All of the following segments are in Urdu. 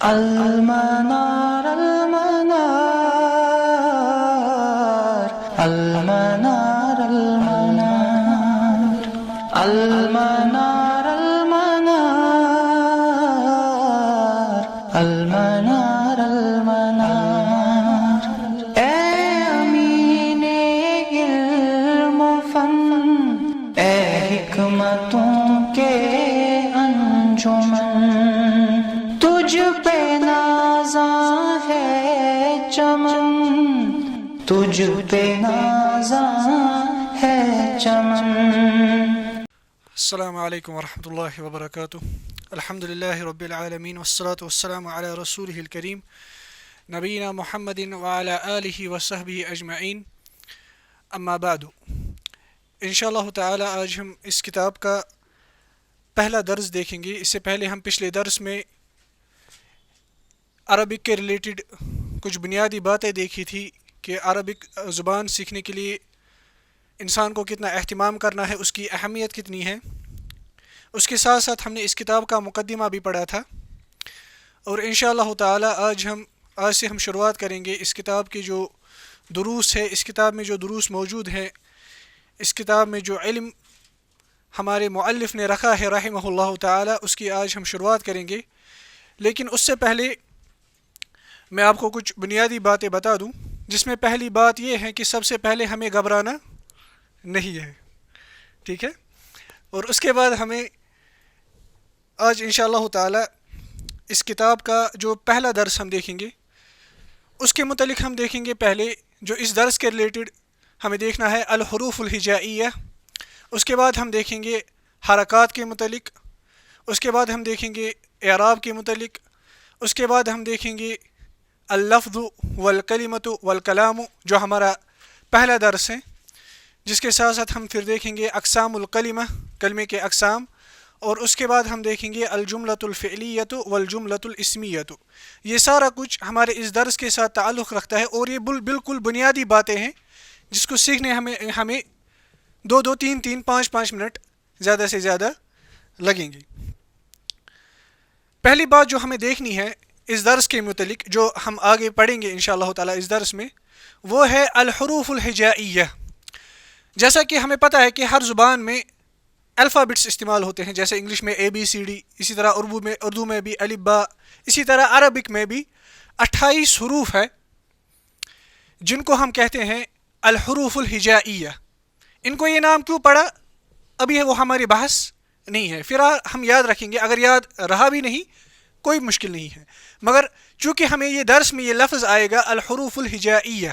المنار المنار المنار المنار المنار المنار المنار المنار اے امین علم و فن، اے حکمتوں کے انجمن، تجھ پہ نازاں ہے چمن، تجھ پہ نازاں ہے چمن۔ السلام علیکم ورحمۃ اللہ وبرکاتہ۔ الحمد للہ رب العالمین والصلاة والسلام علی رسولہ الکریم نبینا محمد وعلی آلہ وصحبہ اجمعین، اما بعد۔ انشاءاللہ تعالی آج ہم اس کتاب کا پہلا درس دیکھیں گے۔ اس سے پہلے ہم پچھلے درس میں عربک کے ریلیٹڈ کچھ بنیادی باتیں دیکھی تھی کہ عربک زبان سیکھنے کے لیے انسان کو کتنا اہتمام کرنا ہے، اس کی اہمیت کتنی ہے۔ اس کے ساتھ ساتھ ہم نے اس کتاب کا مقدمہ بھی پڑھا تھا، اور انشاءاللہ تعالی آج سے ہم شروعات کریں گے اس کتاب کی جو دروس ہے، اس کتاب میں جو دروس موجود ہیں، اس کتاب میں جو علم ہمارے مؤلف نے رکھا ہے رحمہ اللہ تعالی، اس کی آج ہم شروعات کریں گے۔ لیکن اس سے پہلے میں آپ کو کچھ بنیادی باتیں بتا دوں، جس میں پہلی بات یہ ہے کہ سب سے پہلے ہمیں گھبرانا نہیں ہے، ٹھیک ہے؟ اور اس کے بعد ہمیں آج انشاءاللہ تعالی اس کتاب کا جو پہلا درس ہم دیکھیں گے، اس کے متعلق ہم دیکھیں گے پہلے جو اس درس کے ریلیٹڈ ہمیں دیکھنا ہے الحروف الہجائیہ، اس کے بعد ہم دیکھیں گے حرکات کے متعلق، اس کے بعد ہم دیکھیں گے اعراب کے متعلق، اس کے بعد ہم دیکھیں گے اللفظ والکلمۃ والکلام جو ہمارا پہلا درس ہے، جس کے ساتھ ساتھ ہم پھر دیکھیں گے اقسام الکلمہ، کلمے کے اقسام، اور اس کے بعد ہم دیکھیں گے الجملۃ الفعلیۃ والجملۃ الاسمیۃ۔ یہ سارا کچھ ہمارے اس درس کے ساتھ تعلق رکھتا ہے، اور یہ بالکل بنیادی باتیں ہیں جس کو سیکھنے ہمیں 2 3 5 منٹ زیادہ سے زیادہ لگیں گے۔ پہلی بات جو ہمیں دیکھنی ہے اس درس کے متعلق، جو ہم آگے پڑھیں گے انشاءاللہ تعالی اس درس میں، وہ ہے الحروف الہجائیہ۔ جیسا کہ ہمیں پتہ ہے کہ ہر زبان میں الفابٹس استعمال ہوتے ہیں، جیسے انگلش میں ABCD، اسی طرح اردو میں بھی الف با، اسی طرح عربک میں بھی 28 حروف ہے جن کو ہم کہتے ہیں الحروف الہجائیہ۔ ان کو یہ نام کیوں پڑا ابھی وہ ہماری بحث نہیں ہے، پھر ہم یاد رکھیں گے، اگر یاد رہا بھی نہیں کوئی مشکل نہیں ہے، مگر چونکہ ہمیں یہ درس میں یہ لفظ آئے گا الحروف الہجائیہ،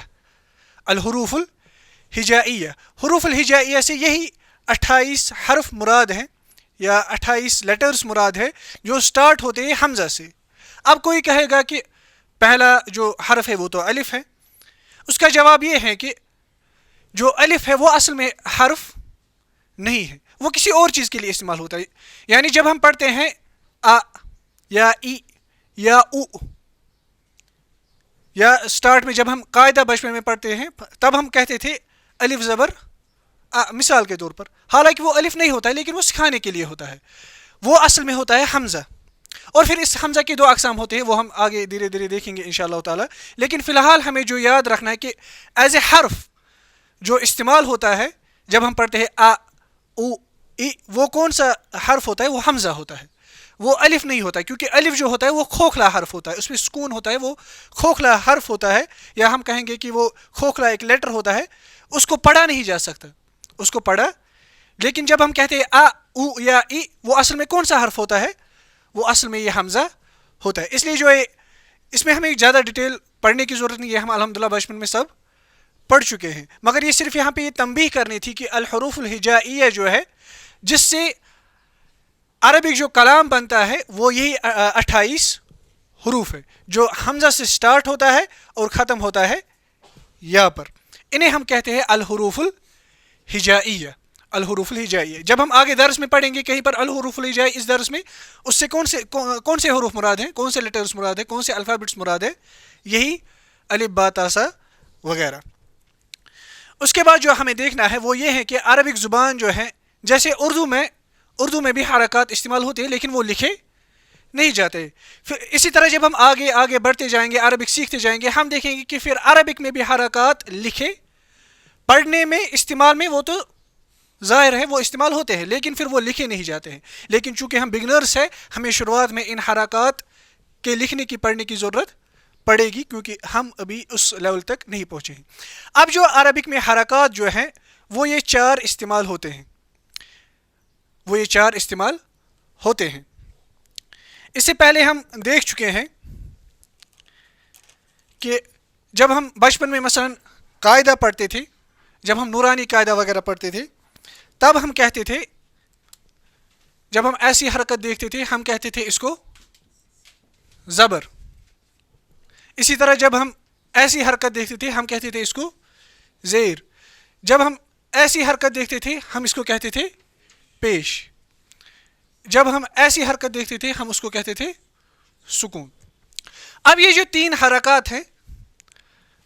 الحروف الہجائیہ، حروف الہجائیہ سے یہی 28 حرف مراد ہیں یا 28 لیٹرز مراد ہے جو سٹارٹ ہوتے ہیں حمزہ سے۔ اب کوئی کہے گا کہ پہلا جو حرف ہے وہ تو الف ہے، اس کا جواب یہ ہے کہ جو الف ہے وہ اصل میں حرف نہیں ہے، وہ کسی اور چیز کے لیے استعمال ہوتا ہے۔ یعنی جب ہم پڑھتے ہیں آ یا ای یا او، یا سٹارٹ میں جب ہم قاعدہ بچپن میں پڑھتے ہیں تب ہم کہتے تھے الف زبر مثال کے طور پر، حالانکہ وہ الف نہیں ہوتا ہے لیکن وہ سکھانے کے لیے ہوتا ہے، وہ اصل میں ہوتا ہے حمزہ۔ اور پھر اس حمزہ کے 2 اقسام ہوتے ہیں، وہ ہم آگے دھیرے دھیرے دیکھیں گے انشاءاللہ تعالی۔ لیکن فی الحال ہمیں جو یاد رکھنا ہے کہ ایز اے حرف جو استعمال ہوتا ہے جب ہم پڑھتے ہیں آ او ای، وہ کون سا حرف ہوتا ہے؟ وہ حمزہ ہوتا ہے، وہ الف نہیں ہوتا ہے، کیونکہ الف جو ہوتا ہے وہ کھوکھلا حرف ہوتا ہے، اس میں سکون ہوتا ہے، وہ کھوکھلا حرف ہوتا ہے، یا ہم کہیں گے کہ وہ کھوکھلا ایک لیٹر ہوتا ہے، اس کو پڑھا نہیں جا سکتا، اس کو پڑھا۔ لیکن جب ہم کہتے ہیں آ او یا ای، وہ اصل میں کون سا حرف ہوتا ہے؟ وہ اصل میں یہ حمزہ ہوتا ہے۔ اس لیے جو ہے اس میں ہمیں زیادہ ڈیٹیل پڑھنے کی ضرورت نہیں ہے، ہم الحمدللہ بچپن میں سب پڑھ چکے ہیں، مگر یہ صرف یہاں پہ یہ تنبیہ کرنی تھی کہ الحروف الہجائیہ جو ہے، جس سے عربک جو کلام بنتا ہے وہ یہی 28 حروف ہے جو حمزہ سے سٹارٹ ہوتا ہے اور ختم ہوتا ہے یا پر، انہیں ہم کہتے ہیں الحروف الہجائیہ، الحروف الہجائیہ۔ جب ہم آگے درس میں پڑھیں گے کہیں پر الحروف الہجائیہ اس درس میں، اس سے کون سے حروف مراد ہیں، کون سے لیٹرز مراد ہیں، کون سے الفابٹس مراد ہیں؟ یہی الف با تا سا وغیرہ۔ اس کے بعد جو ہمیں دیکھنا ہے وہ یہ ہے کہ عربک زبان جو ہے، جیسے اردو میں بھی حرکات استعمال ہوتے ہیں لیکن وہ لکھے نہیں جاتے. پھر اسی طرح جب ہم آگے آگے بڑھتے جائیں گے، عربک سیکھتے جائیں گے، ہم دیکھیں گے کہ پھر عربک میں بھی حرکات لکھے پڑھنے میں استعمال میں وہ تو ظاہر ہے وہ استعمال ہوتے ہیں، لیکن پھر وہ لکھے نہیں جاتے ہیں. لیکن چونکہ ہم بگنرس ہیں، ہمیں شروعات میں ان حرکات کے لکھنے کی پڑھنے کی ضرورت پڑے گی، کیونکہ ہم ابھی اس لیول تک نہیں پہنچے ہیں. اب جو عربک میں حرکات جو ہیں وہ یہ چار استعمال ہوتے ہیں، وہ یہ چار استعمال ہوتے ہیں. اس سے پہلے ہم دیکھ چکے ہیں کہ جب ہم بچپن میں مثلا قاعدہ پڑھتے تھے، جب ہم نورانی قاعدہ وغیرہ پڑھتے تھے، تب ہم کہتے تھے، جب ہم ایسی حرکت دیکھتے تھے ہم کہتے تھے اس کو زبر. اسی طرح جب ہم ایسی حرکت دیکھتے تھے ہم کہتے تھے اس کو زیر. جب ہم ایسی حرکت دیکھتے تھے ہم اس کو کہتے تھے پیش. جب ہم ایسی حرکت دیکھتے تھے ہم اس کو کہتے تھے سکون. اب یہ جو تین حرکات ہیں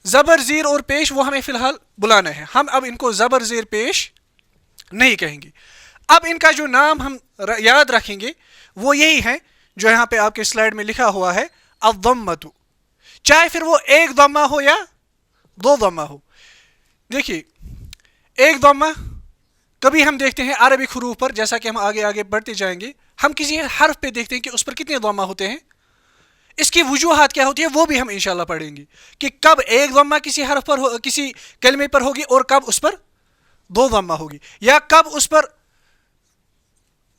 زبر، زیر اور پیش، وہ ہمیں فی الحال بلانا ہے. ہم اب ان کو زبر، زیر، پیش نہیں کہیں گے. اب ان کا جو نام ہم یاد رکھیں گے وہ یہی ہے جو یہاں پہ آپ کے سلائڈ میں لکھا ہوا ہے، الضمۃ. چاہے پھر وہ ایک ضمہ ہو یا دو ضمہ ہو. دیکھیے ایک ضمہ کبھی ہم دیکھتے ہیں عربی حروف پر، جیسا کہ ہم آگے آگے بڑھتے جائیں گے ہم کسی حرف پہ دیکھتے ہیں کہ اس پر کتنے ضمہ ہوتے ہیں. اس کی وجوہات کیا ہوتی ہے وہ بھی ہم انشاءاللہ پڑھیں گے کہ کب ایک ضمہ کسی حرف پر کسی کلمے پر ہوگی اور کب اس پر دو ضمہ ہوگی، یا کب اس پر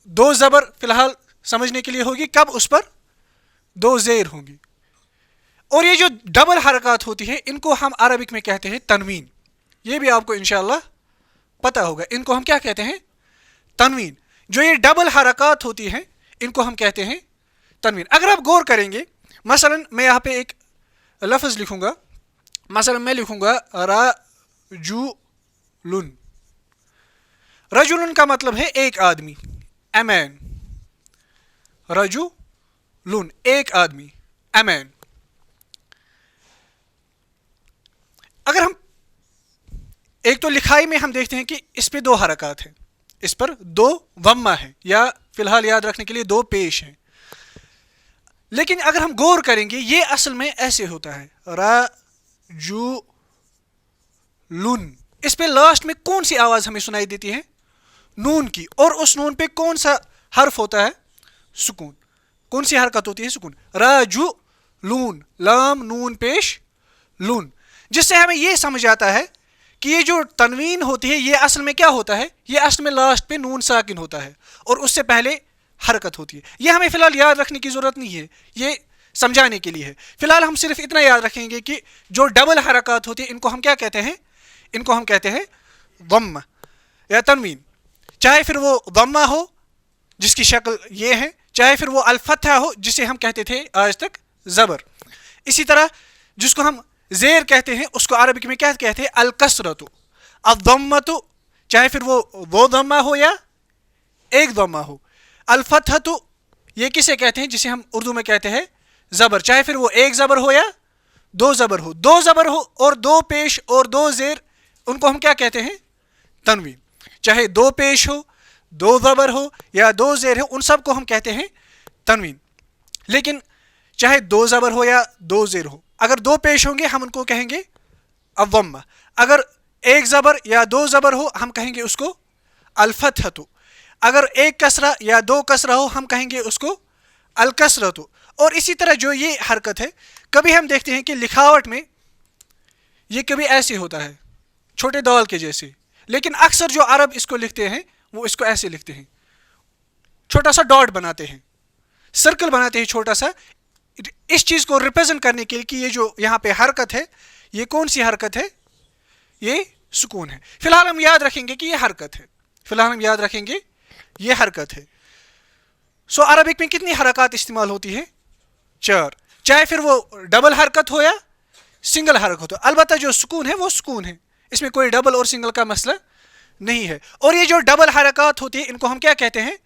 دو زبر فی الحال سمجھنے کے لیے ہوگی، کب اس پر دو زیر ہوں گی. اور یہ جو ڈبل حرکات ہوتی ہے ان کو ہم عربک میں کہتے ہیں تنوین. یہ بھی آپ کو انشاءاللہ پتہ ہوگا، ان کو ہم کیا کہتے ہیں؟ تنوین. جو یہ ڈبل حرکات ہوتی ہیں ان کو ہم کہتے ہیں تنوین. اگر آپ غور کریں گے، مثلا میں یہاں پہ ایک لفظ لکھوں گا، مثلا میں لکھوں گا رجولن. رجولن کا مطلب ہے ایک آدمی، امین. رجولن ایک آدمی، امین. اگر ہم ایک تو لکھائی میں ہم دیکھتے ہیں کہ اس پہ دو حرکات ہیں، اس پر دو ضمہ ہیں، یا فی الحال یاد رکھنے کے لیے دو پیش ہیں. لیکن اگر ہم غور کریں گے یہ اصل میں ایسے ہوتا ہے رجولن. اس پہ لاسٹ میں کون سی آواز ہمیں سنائی دیتی ہے؟ نون کی. اور اس نون پہ کون سا حرف ہوتا ہے؟ سکون. کون سی حرکت ہوتی ہے؟ سکون. رجولن، لام نون پیش لون. جس سے ہمیں یہ سمجھ آتا ہے کہ یہ جو تنوین ہوتی ہے یہ اصل میں کیا ہوتا ہے؟ یہ اصل میں لاسٹ پہ نون ساکن ہوتا ہے اور اس سے پہلے حرکت ہوتی ہے. یہ ہمیں فی الحال یاد رکھنے کی ضرورت نہیں ہے، یہ سمجھانے کے لیے ہے. فی الحال ہم صرف اتنا یاد رکھیں گے کہ جو ڈبل حرکات ہوتی ہیں ان کو ہم کیا کہتے ہیں؟ ان کو ہم کہتے ہیں ضمہ یا تنوین. چاہے پھر وہ ضمہ ہو جس کی شکل یہ ہے، چاہے پھر وہ الفتحہ ہو جسے ہم کہتے تھے آج تک زبر. اسی طرح جس کو ہم زیر کہتے ہیں اس کو عربک میں کیا کہتے ہیں؟ الکسرۃ. الضمۃ چاہے پھر وہ دو ضمہ ہو یا ایک ضمہ ہو. الفتحۃ یہ کسے کہتے ہیں؟ جسے ہم اردو میں کہتے ہیں زبر، چاہے پھر وہ ایک زبر ہو یا دو زبر ہو. دو زبر ہو اور دو پیش اور دو زیر ان کو ہم کیا کہتے ہیں؟ تنوین. چاہے دو پیش ہو، دو زبر ہو یا دو زیر ہو، ان سب کو ہم کہتے ہیں تنوین. لیکن چاہے دو زبر ہو یا دو زیر ہو، اگر دو پیش ہوں گے ہم ان کو کہیں گے الضمہ. اگر ایک زبر یا دو زبر ہو ہم کہیں گے اس کو الفتحۃ. اگر ایک کسرہ یا دو کسرہ ہو ہم کہیں گے اس کو الکسرۃ. اور اسی طرح جو یہ حرکت ہے کبھی ہم دیکھتے ہیں کہ لکھاوٹ میں یہ کبھی ایسے ہوتا ہے چھوٹے دال کے جیسے، لیکن اکثر جو عرب اس کو لکھتے ہیں وہ اس کو ایسے لکھتے ہیں، چھوٹا سا ڈاٹ بناتے ہیں، سرکل بناتے ہیں چھوٹا سا، اس چیز کو ریپرزینٹ کرنے کے لیے کہ یہ جو یہاں پہ حرکت ہے یہ کون سی حرکت ہے؟ یہ سکون ہے. فی الحال ہم یاد رکھیں گے کہ یہ حرکت ہے، فی الحال ہم یاد رکھیں گے یہ حرکت ہے. سو عربک میں کتنی حرکات استعمال ہوتی ہے؟ چار. چاہے پھر وہ ڈبل حرکت ہو یا سنگل حرکت ہو. البتہ جو سکون ہے وہ سکون ہے، اس میں کوئی ڈبل اور سنگل کا مسئلہ نہیں ہے. اور یہ جو ڈبل حرکات ہوتی ہے ان کو ہم کیا کہتے ہیں؟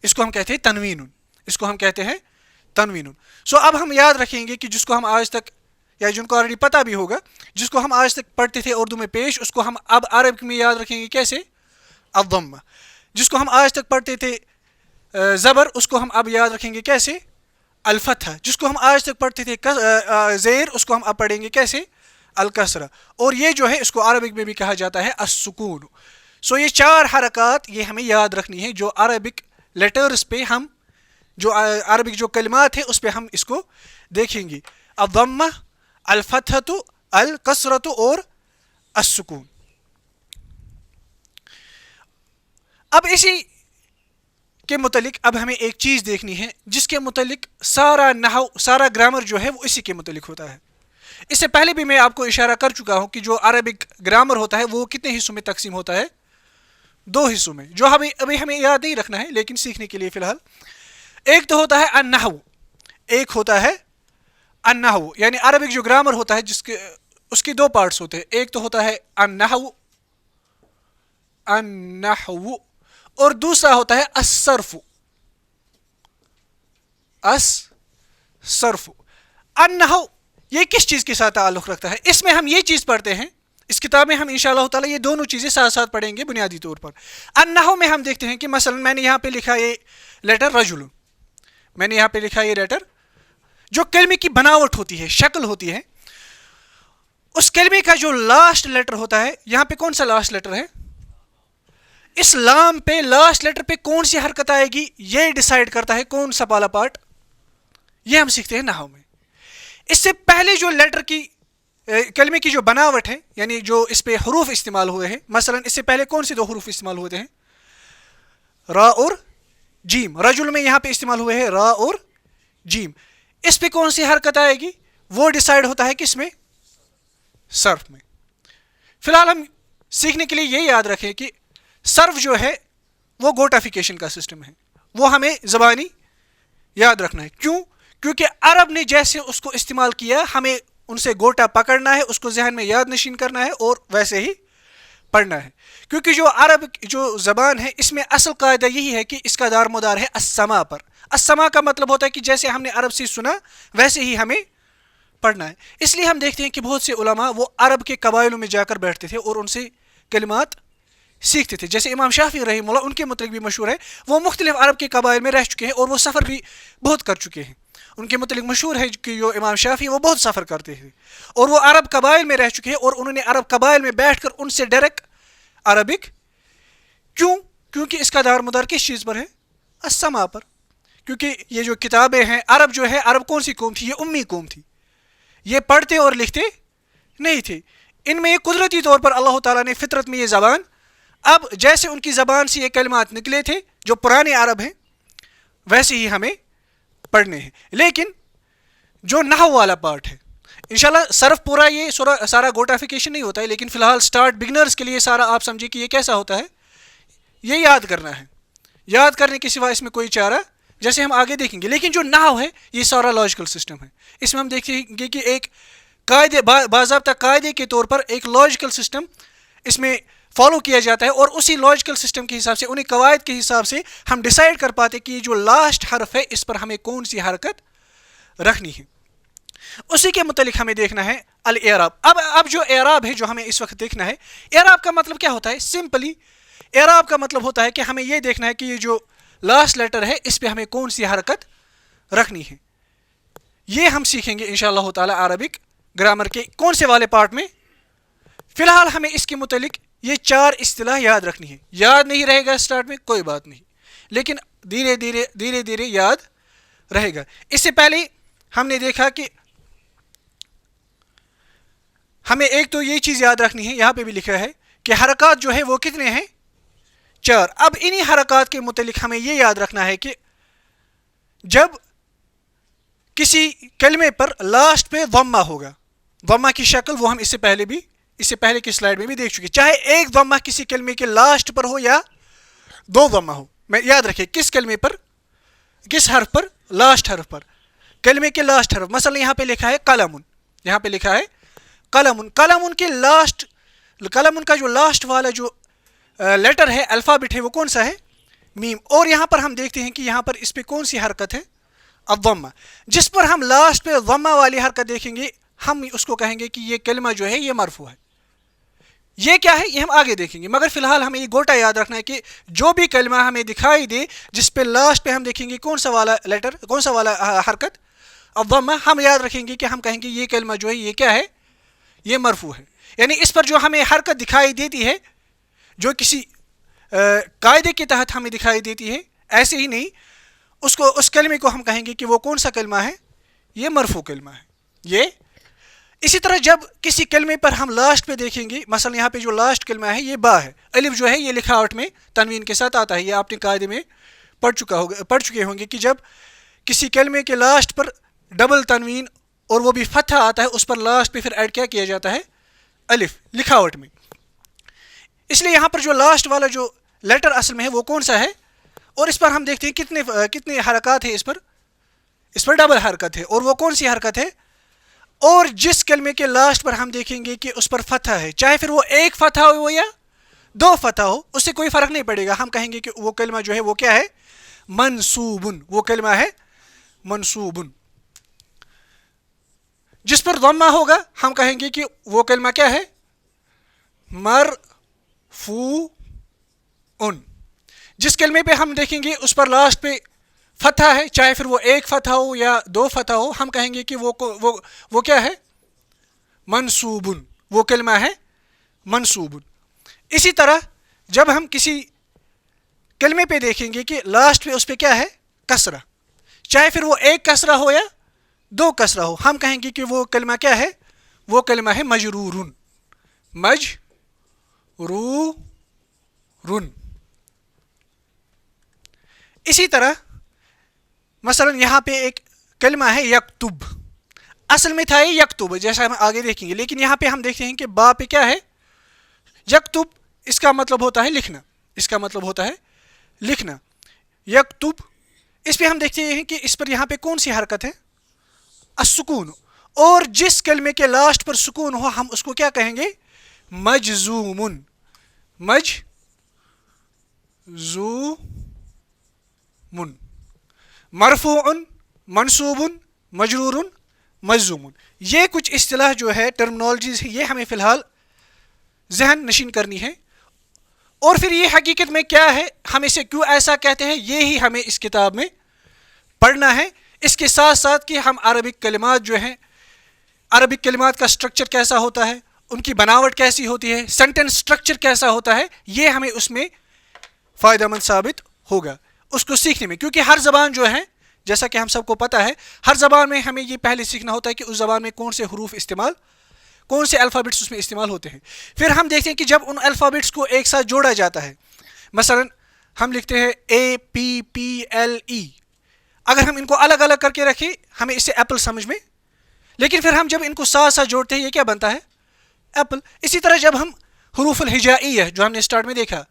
اس کو ہم کہتے ہیں تنوین. اس کو ہم کہتے ہیں تنوین. سو اب ہم یاد رکھیں گے کہ جس کو ہم آج تک یا جن کو آلریڈی پتہ بھی ہوگا، جس کو ہم آج تک پڑھتے تھے اردو میں پیش، اس کو ہم اب عربک میں یاد رکھیں گے کیسے؟ الضمہ. جس کو ہم آج تک پڑھتے تھے زبر، اس کو ہم اب یاد رکھیں گے کیسے؟ الفتح جس کو ہم آج تک پڑھتے تھے زیر، اس کو ہم اب پڑھیں گے کیسے؟ الکسرہ. اور یہ جو ہے اس کو عربک میں بھی کہا جاتا ہے السکون. سو یہ 4 حرکات یہ ہمیں یاد رکھنی ہے جو عربک لیٹرز پہ ہم جو عربک جو کلمات ہیں اس پہ ہم اس کو دیکھیں گے. الضمہ، الفتحۃ، الکسرۃ اور السکون. اب اسی کے متعلق اب ہمیں ایک چیز دیکھنی ہے جس کے متعلق سارا نحو، سارا گرامر جو ہے وہ اسی کے متعلق ہوتا ہے. اس سے پہلے بھی میں آپ کو اشارہ کر چکا ہوں کہ جو عربک گرامر ہوتا ہے وہ کتنے حصوں میں تقسیم ہوتا ہے؟ 2 حصوں میں، جو ابھی ہمیں یاد نہیں رکھنا ہے لیکن سیکھنے کے لیے فی الحال. ایک تو ہوتا ہے النحو، ایک ہوتا ہے النحو. یعنی عربک جو گرامر ہوتا ہے اس کے 2 پارٹس ہوتے ہیں. ایک تو ہوتا ہے النحو اور دوسرا ہوتا ہے الصرف. النحو یہ کس چیز کے ساتھ تعلق رکھتا ہے؟ اس میں ہم یہ چیز پڑھتے ہیں، اس کتاب میں ہم انشاءاللہ تعالی یہ دونوں چیزیں ساتھ ساتھ پڑھیں گے بنیادی طور پر. النحو میں ہم دیکھتے ہیں کہ مثلا میں نے یہاں پہ لکھا یہ لیٹر رجل، میں نے یہاں پہ لکھا یہ لیٹر. جو کلمے کی بناوٹ ہوتی ہے، شکل ہوتی ہے، اس کلمے کا جو لاسٹ لیٹر ہوتا ہے، یہاں پہ کون سا لاسٹ لیٹر ہے؟ اس لام پہ لاسٹ لیٹر پہ کون سی حرکت آئے گی یہ ڈیسائیڈ کرتا ہے کون سا پالا پارٹ. یہ ہم سیکھتے ہیں نحو میں. اس سے پہلے جو لیٹر کی کلمے کی جو بناوٹ ہے، یعنی جو اس پہ حروف استعمال ہوئے ہیں، مثلا اس سے پہلے کون سے 2 حروف استعمال ہوتے ہیں؟ را اور جیم. رجل میں یہاں پہ استعمال ہوئے ہیں را اور جیم. اس پہ کون سی حرکت آئے گی وہ ڈیسائیڈ ہوتا ہے کس میں؟ صرف میں. فی الحال ہم سیکھنے کے لیے یہ یاد رکھیں کہ صرف جو ہے وہ گوٹافیکیشن کا سسٹم ہے، وہ ہمیں زبانی یاد رکھنا ہے. کیوں؟ کیونکہ عرب نے جیسے اس کو استعمال کیا ہمیں ان سے گوٹا پکڑنا ہے، اس کو ذہن میں یاد نشین کرنا ہے اور ویسے ہی پڑھنا ہے. کیونکہ جو عرب جو زبان ہے اس میں اصل قاعدہ یہی ہے کہ اس کا دار مدار ہے السماع پر. السماع کا مطلب ہوتا ہے کہ جیسے ہم نے عرب سے سنا ویسے ہی ہمیں پڑھنا ہے. اس لیے ہم دیکھتے ہیں کہ بہت سے علماء وہ عرب کے قبائلوں میں جا کر بیٹھتے تھے اور ان سے کلمات سیکھتے تھے. جیسے امام شافعی رحمہ اللہ، ان کے متعلق بھی مشہور ہے، وہ مختلف عرب کے قبائل میں رہ چکے ہیں اور وہ سفر بھی بہت کر چکے ہیں. ان کے متعلق مشہور ہے کہ جو امام شافعی وہ بہت سفر کرتے تھے اور وہ عرب قبائل میں رہ چکے ہیں اور انہوں نے عرب قبائل میں بیٹھ کر ان سے ڈائریکٹ عربک. کیوں؟ کیونکہ اس کا دار مدار کس چیز پر ہے؟ السماع پر. کیونکہ یہ جو کتابیں ہیں، عرب جو ہے، عرب کون سی قوم تھی؟ یہ امی قوم تھی، یہ پڑھتے اور لکھتے نہیں تھے. ان میں قدرتی طور پر اللہ تعالیٰ نے فطرت میں یہ زبان، اب جیسے ان کی زبان سے یہ کلمات نکلے تھے جو پرانے عرب ہیں ویسے ہی ہمیں پڑھنے ہیں. لیکن جو نحو والا پارٹ ہے انشاءاللہ صرف پورا یہ سارا گوٹافیکیشن نہیں ہوتا ہے، لیکن فی الحال سٹارٹ بگنرز کے لیے سارا آپ سمجھیں کہ یہ کیسا ہوتا ہے، یہ یاد کرنا ہے. یاد کرنے کے سوا اس میں کوئی چارہ جیسے ہم آگے دیکھیں گے. لیکن جو نحو ہے یہ سارا لاجیکل سسٹم ہے. اس میں ہم دیکھیں گے کہ ایک قاعدے باضابطہ قاعدے کے طور پر ایک لاجیکل سسٹم اس میں فالو کیا جاتا ہے اور اسی لاجیکل سسٹم کے حساب سے، انہیں قواعد کے حساب سے ہم ڈیسائیڈ کر پاتے کہ یہ جو لاسٹ حرف ہے اس پر ہمیں کون سی حرکت رکھنی ہے. اسی کے متعلق ہمیں دیکھنا ہے الاعراب. اب جو اعراب ہے جو ہمیں اس وقت دیکھنا ہے، اعراب کا مطلب کیا ہوتا ہے؟ سمپلی اعراب کا مطلب ہوتا ہے کہ ہمیں یہ دیکھنا ہے کہ یہ جو لاسٹ لیٹر ہے اس پہ ہمیں کون سی حرکت رکھنی ہے. یہ ہم سیکھیں گے انشاءاللہ تعالی عربک گرامر کے کون سے والے پارٹ میں. فی الحال ہمیں اس کے متعلق یہ 4 اصطلاح یاد رکھنی ہے. یاد نہیں رہے گا سٹارٹ میں کوئی بات نہیں، لیکن دھیرے دھیرے یاد رہے گا. اس سے پہلے ہم نے دیکھا کہ ہمیں ایک تو یہ چیز یاد رکھنی ہے، یہاں پہ بھی لکھا ہے کہ حرکات جو ہے وہ کتنے ہیں؟ 4. اب انہی حرکات کے متعلق ہمیں یہ یاد رکھنا ہے کہ جب کسی کلمے پر لاسٹ پہ ضمہ ہوگا، ضمہ کی شکل وہ ہم اس سے پہلے کی سلائیڈ میں بھی دیکھ چکے، چاہے ایک ضمہ کسی کلمے کے لاسٹ پر ہو یا 2 ضمہ ہو. میں یاد رکھے کس کلمے پر، کس حرف پر؟ لاسٹ حرف پر، کلمے کے لاسٹ حرف. مثلا یہاں پہ لکھا ہے قلم، یہاں پہ لکھا ہے قلم. قلم کے لاسٹ، قلم کا جو لاسٹ والا جو لیٹر ہے، الفابٹ ہے، وہ کون سا ہے؟ میم. اور یہاں پر ہم دیکھتے ہیں کہ یہاں پر اس پہ کون سی حرکت ہے؟ الضمہ. جس پر ہم لاسٹ پہ ضمہ والی حرکت دیکھیں گے ہم اس کو کہیں گے کہ یہ کلمہ جو ہے یہ مرفوع ہے. یہ کیا ہے یہ ہم آگے دیکھیں گے، مگر فی الحال ہمیں یہ گوٹا یاد رکھنا ہے کہ جو بھی کلمہ ہمیں دکھائی دے جس پہ لاسٹ پہ ہم دیکھیں گے کون سا والا لیٹر، کون سا والا حرکت الضمہ، ہم یاد رکھیں گے کہ ہم کہیں گے یہ کلمہ جو ہے یہ کیا ہے، یہ مرفوع ہے. یعنی اس پر جو ہمیں حرکت دکھائی دیتی ہے جو کسی قاعدے کے تحت ہمیں دکھائی دیتی ہے، ایسے ہی نہیں اس کلمے کو ہم کہیں گے کہ وہ کون سا کلمہ ہے، یہ مرفوع کلمہ ہے. یہ اسی طرح جب کسی کلمے پر ہم لاسٹ پہ دیکھیں گے، مثلا یہاں پہ جو لاسٹ کلمہ ہے یہ با ہے، الف جو ہے یہ لکھاوٹ میں تنوین کے ساتھ آتا ہے، یہ آپ نے قاعدے میں پڑھ چکے ہوں گے کہ جب کسی کلمے کے لاسٹ پر ڈبل تنوین اور وہ بھی فتحہ آتا ہے اس پر لاسٹ پہ پھر ایڈ کیا جاتا ہے، الف لکھاوٹ میں. اس لیے یہاں پر جو لاسٹ والا جو لیٹر اصل میں ہے وہ کون سا ہے، اور اس پر ہم دیکھتے ہیں کتنے حرکات ہیں، اس پر ڈبل حرکت ہے، اور وہ کون سی حرکت ہے، اور جس کلمے کے لاسٹ پر ہم دیکھیں گے کہ اس پر فتحہ ہے، چاہے پھر وہ ایک فتحہ ہو یا دو فتحہ ہو، اس سے کوئی فرق نہیں پڑے گا، ہم کہیں گے کہ وہ کلمہ جو ہے وہ کیا ہے، منصوبن، وہ کلمہ ہے منصوبن. جس پر ضمہ ہوگا ہم کہیں گے کہ وہ کلمہ کیا ہے، مرفوعن. جس کلمے پہ ہم دیکھیں گے اس پر لاسٹ پہ فتحہ ہے، چاہے پھر وہ ایک فتحہ ہو یا دو فتحہ ہو، ہم کہیں گے کہ وہ کیا ہے، منصوبن، وہ کلمہ ہے منصوبن. اسی طرح جب ہم کسی کلمے پہ دیکھیں گے کہ لاسٹ پہ اس پہ کیا ہے، کسرہ، چاہے پھر وہ ایک کسرہ ہو یا دو کسرہ ہو، ہم کہیں گے کہ وہ کلمہ کیا ہے، وہ کلمہ ہے مجرورن، مجرورن. اسی طرح مثلا یہاں پہ ایک کلمہ ہے یکتب، اصل میں تھا یہ یکتب جیسا ہم آگے دیکھیں گے، لیکن یہاں پہ ہم دیکھتے ہیں کہ با پہ کیا ہے، یکتب، اس کا مطلب ہوتا ہے لکھنا، اس کا مطلب ہوتا ہے لکھنا، یکتب. اس پہ ہم دیکھتے ہیں کہ اس پر یہاں پہ کون سی حرکت ہے، السکون، اور جس کلمے کے لاسٹ پر سکون ہو ہم اس کو کیا کہیں گے، مجزومن، مجزومن، مرفوعن، منصوبن، مجرورن، مجزومن. یہ کچھ اصطلاح جو ہے ٹرمنالوجیز ہے، یہ ہمیں فی الحال ذہن نشین کرنی ہے. اور پھر یہ حقیقت میں کیا ہے، ہم اسے کیوں ایسا کہتے ہیں، یہی ہمیں اس کتاب میں پڑھنا ہے. اس کے ساتھ ساتھ کہ ہم عربک کلمات جو ہیں، عربک کلمات کا سٹرکچر کیسا ہوتا ہے، ان کی بناوٹ کیسی ہوتی ہے، سینٹنس سٹرکچر کیسا ہوتا ہے، یہ ہمیں اس میں فائدہ مند ثابت ہوگا اس کو سیکھنے میں. کیونکہ ہر زبان جو ہے، جیسا کہ ہم سب کو پتہ ہے، ہر زبان میں ہمیں یہ پہلے سیکھنا ہوتا ہے کہ اس زبان میں کون سے حروف استعمال، کون سے الفابیٹس اس میں استعمال ہوتے ہیں. پھر ہم دیکھتے ہیں کہ جب ان الفابیٹس کو ایک ساتھ جوڑا جاتا ہے، مثلا ہم لکھتے ہیں APPLE، اگر ہم ان کو الگ الگ کر کے رکھیں ہمیں اس سے ایپل سمجھ میں، لیکن پھر ہم جب ان کو ساتھ ساتھ جوڑتے ہیں یہ کیا بنتا ہے، ایپل. اسی طرح جب ہم حروف الہجائیہ جو ہم نے اسٹارٹ میں دیکھا،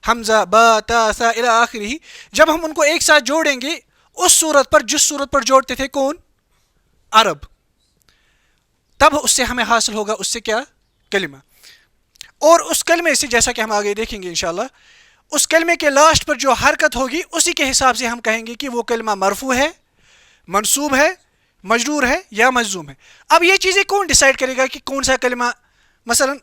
حمزہ، با، تا، ثا الی آخرہ، جب ہم ان کو ایک ساتھ جوڑیں گے اس صورت پر جس صورت پر جوڑتے تھے کون، عرب، تب اس سے ہمیں حاصل ہوگا اس سے کیا، کلمہ. اور اس کلمے سے جیسا کہ ہم آگے دیکھیں گے انشاءاللہ، اس کلمے کے لاسٹ پر جو حرکت ہوگی اسی کے حساب سے ہم کہیں گے کہ وہ کلمہ مرفوع ہے، منصوب ہے، مجرور ہے یا مجزوم ہے. اب یہ چیزیں کون ڈیسائیڈ کرے گا کہ کون سا کلمہ، مثلا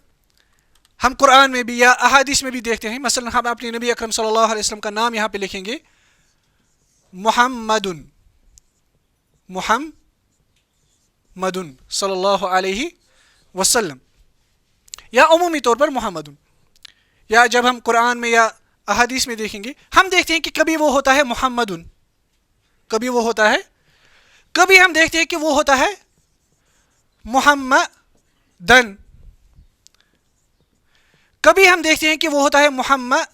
ہم قرآن میں بھی یا احادیث میں بھی دیکھتے ہیں، مثلا ہم اپنے نبی اکرم صلی اللہ علیہ وسلم کا نام یہاں پہ لکھیں گے محمدن صلی اللہ علیہ وسلم، یا عمومی طور پر محمدن. یا جب ہم قرآن میں یا احادیث میں دیکھیں گے ہم دیکھتے ہیں کہ کبھی وہ ہوتا ہے محمدن، کبھی وہ ہوتا ہے، کبھی ہم دیکھتے ہیں کہ وہ ہوتا ہے محمدن، کبھی ہم دیکھتے ہیں کہ وہ ہوتا ہے محمدن،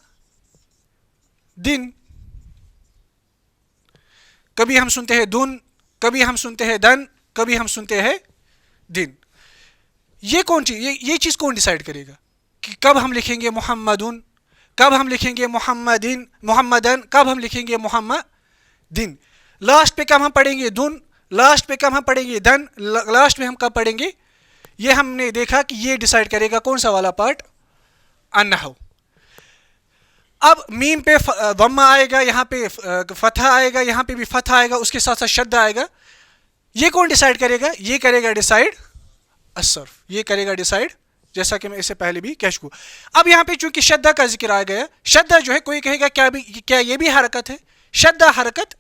کبھی ہم سنتے ہیں دن، کبھی ہم سنتے ہیں دن، کبھی ہم سنتے ہیں دن. یہ چیز کون ڈیسائیڈ کرے گا کہ کب ہم لکھیں گے محمدن، کب ہم لکھیں گے محمدن، کب ہم لکھیں گے محمدن. لاسٹ پہ کب ہم پڑھیں گے دن، لاسٹ پہ کب ہم پڑھیں گے دن، لاسٹ میں ہم کب پڑھیں گے، یہ ہم نے دیکھا کہ یہ ڈیسائیڈ کرے گا کون سا والا پارٹ، النحو. اب میم پہ ضمہ آئے گا، یہاں پہ فتحہ آئے گا، یہاں پہ بھی فتحہ آئے گا، اس کے ساتھ ساتھ شدہ آئے گا. یہ کون ڈیسائیڈ کرے گا، یہ کرے گا ڈیسائیڈ الصرف، یہ کرے گا ڈیسائیڈ جیسا کہ میں اس سے پہلے بھی کہہ چکا. اب یہاں پہ چونکہ شدہ کا ذکر آ گیا, شدہ جو ہے کوئی کہے گا کیا یہ بھی حرکت ہے؟ شدہ حرکت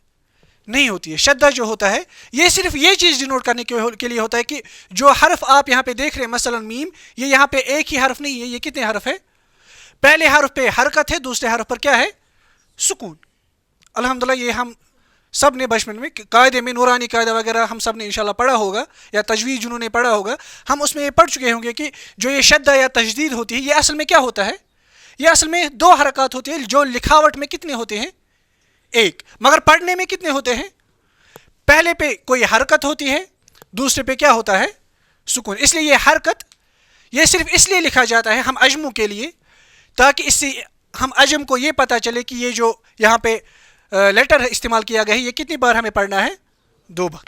نہیں ہوتی ہے. شدہ جو ہوتا ہے یہ صرف یہ چیز ڈینوٹ کرنے کے لیے ہوتا ہے کہ جو حرف آپ یہاں پہ دیکھ رہے ہیں مثلا میم, یہ یہاں پہ ایک ہی حرف نہیں ہے, یہ کتنے حرف ہے؟ پہلے حرف پہ حرکت ہے, دوسرے حرف پر کیا ہے؟ سکون. الحمدللہ یہ ہم سب نے بچپن میں قاعدے میں نورانی قاعدہ وغیرہ ہم سب نے انشاءاللہ پڑھا ہوگا, یا تجوید جنہوں نے پڑھا ہوگا ہم اس میں یہ پڑھ چکے ہوں گے کہ جو یہ شدہ یا تشدید ہوتی ہے یہ اصل میں کیا ہوتا ہے؟ یہ اصل میں دو حرکات ہوتی ہیں جو لکھاوٹ میں کتنے ہوتے ہیں؟ ایک. مگر پڑھنے میں کتنے ہوتے ہیں؟ پہلے پہ کوئی حرکت ہوتی ہے, دوسرے پہ کیا ہوتا ہے؟ سکون. اس لیے یہ حرکت یہ صرف اس لیے لکھا جاتا ہے ہم عجموں کے لیے, تاکہ اس سے ہم عجم کو یہ پتہ چلے کہ یہ جو یہاں پہ لیٹر استعمال کیا گیا ہے یہ کتنی بار ہمیں پڑھنا ہے؟ 2 بار.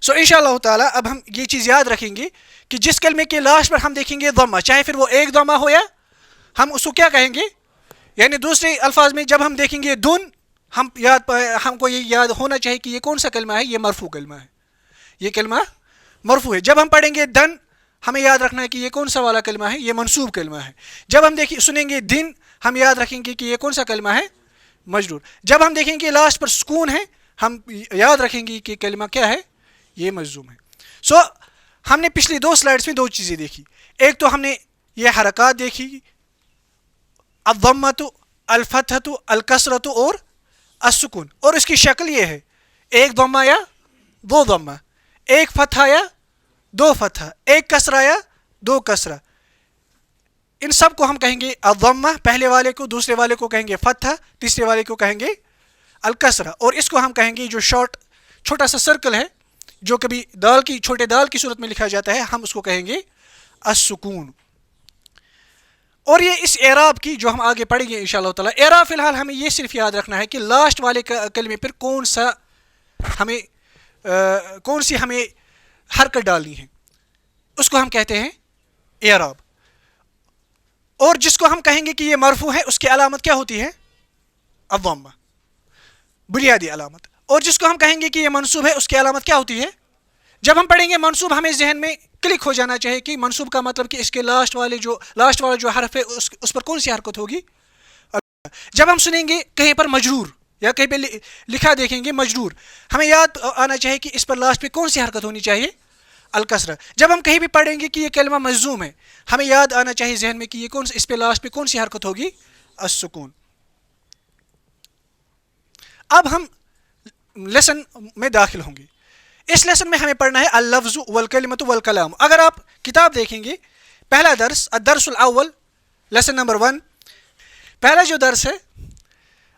سو انشاءاللہ تعالی اب ہم یہ چیز یاد رکھیں گے کہ جس کلمے کے لاسٹ پر ہم دیکھیں گے ضمہ, چاہے پھر وہ ایک ضمہ ہو یا ہم اس کو کیا کہیں گے, یعنی دوسرے الفاظ میں جب ہم دیکھیں گے دن, ہم کو یہ یاد ہونا چاہیے کہ یہ کون سا کلمہ ہے؟ یہ مرفوع کلمہ ہے, یہ کلمہ مرفوع ہے. جب ہم پڑھیں گے دن ہمیں یاد رکھنا ہے کہ یہ کون سا والا کلمہ ہے؟ یہ منصوب کلمہ ہے. جب ہم سنیں گے دن ہم یاد رکھیں گے کہ یہ کون سا کلمہ ہے؟ مجرور. جب ہم دیکھیں گے لاسٹ پر سکون ہے ہم یاد رکھیں گے کہ کلمہ کیا ہے؟ یہ مجزوم ہے. سو ہم نے پچھلی 2 سلائیڈز میں 2 چیزیں دیکھی. ایک تو ہم نے یہ حرکات دیکھی, الضمۃ, الفتحۃ, الکسرۃ اور السکون, اور اس کی شکل یہ ہے ایک ضمہ یا 2 ضمہ, ایک فتحہ یا 2 فتحہ, ایک کسرہ یا 2 کسرہ. ان سب کو ہم کہیں گے الضمہ, پہلے والے کو, دوسرے والے کو کہیں گے فتحہ, تیسرے والے کو کہیں گے الکسرہ, اور اس کو ہم کہیں گے جو چھوٹا سا سرکل ہے جو کبھی چھوٹے دال کی صورت میں لکھا جاتا ہے ہم اس کو کہیں گے السکون. اور یہ اس اعراب کی جو ہم آگے پڑھیں گے انشاءاللہ تعالی, اعراب فی الحال ہمیں یہ صرف یاد رکھنا ہے کہ لاسٹ والے کلمے پر کون سی ہمیں حرکت ڈالنی ہے, اس کو ہم کہتے ہیں اعراب. اور جس کو ہم کہیں گے کہ یہ مرفوع ہے اس کی علامت کیا ہوتی ہے؟ الضمہ, بنیادی علامت. اور جس کو ہم کہیں گے کہ یہ منصوب ہے اس کی علامت کیا ہوتی ہے؟ جب ہم پڑھیں گے منصوب ہمیں ذہن میں کلک ہو جانا چاہیے کہ منصوب کا مطلب کہ اس کے لاسٹ والا جو حرف ہے اس پر کون سی حرکت ہوگی. جب ہم سنیں گے کہیں پر مجرور یا کہیں پہ لکھا دیکھیں گے مجرور, ہمیں یاد آنا چاہیے کہ اس پر لاسٹ پہ کون سی حرکت ہونی چاہیے؟ الکسرہ. جب ہم کہیں بھی پڑھیں گے کہ یہ کلمہ مجزوم ہے ہمیں یاد آنا چاہیے ذہن میں کہ یہ اس پہ لاسٹ پہ کون سی حرکت ہوگی؟ السکون. اب ہم لیسن میں داخل ہوں گے. اس لیسن میں ہمیں پڑھنا ہے اللفظ والکلمۃ والکلام. اگر آپ کتاب دیکھیں گے پہلا درس الدرس الاول لیسن نمبر 1, پہلا جو درس ہے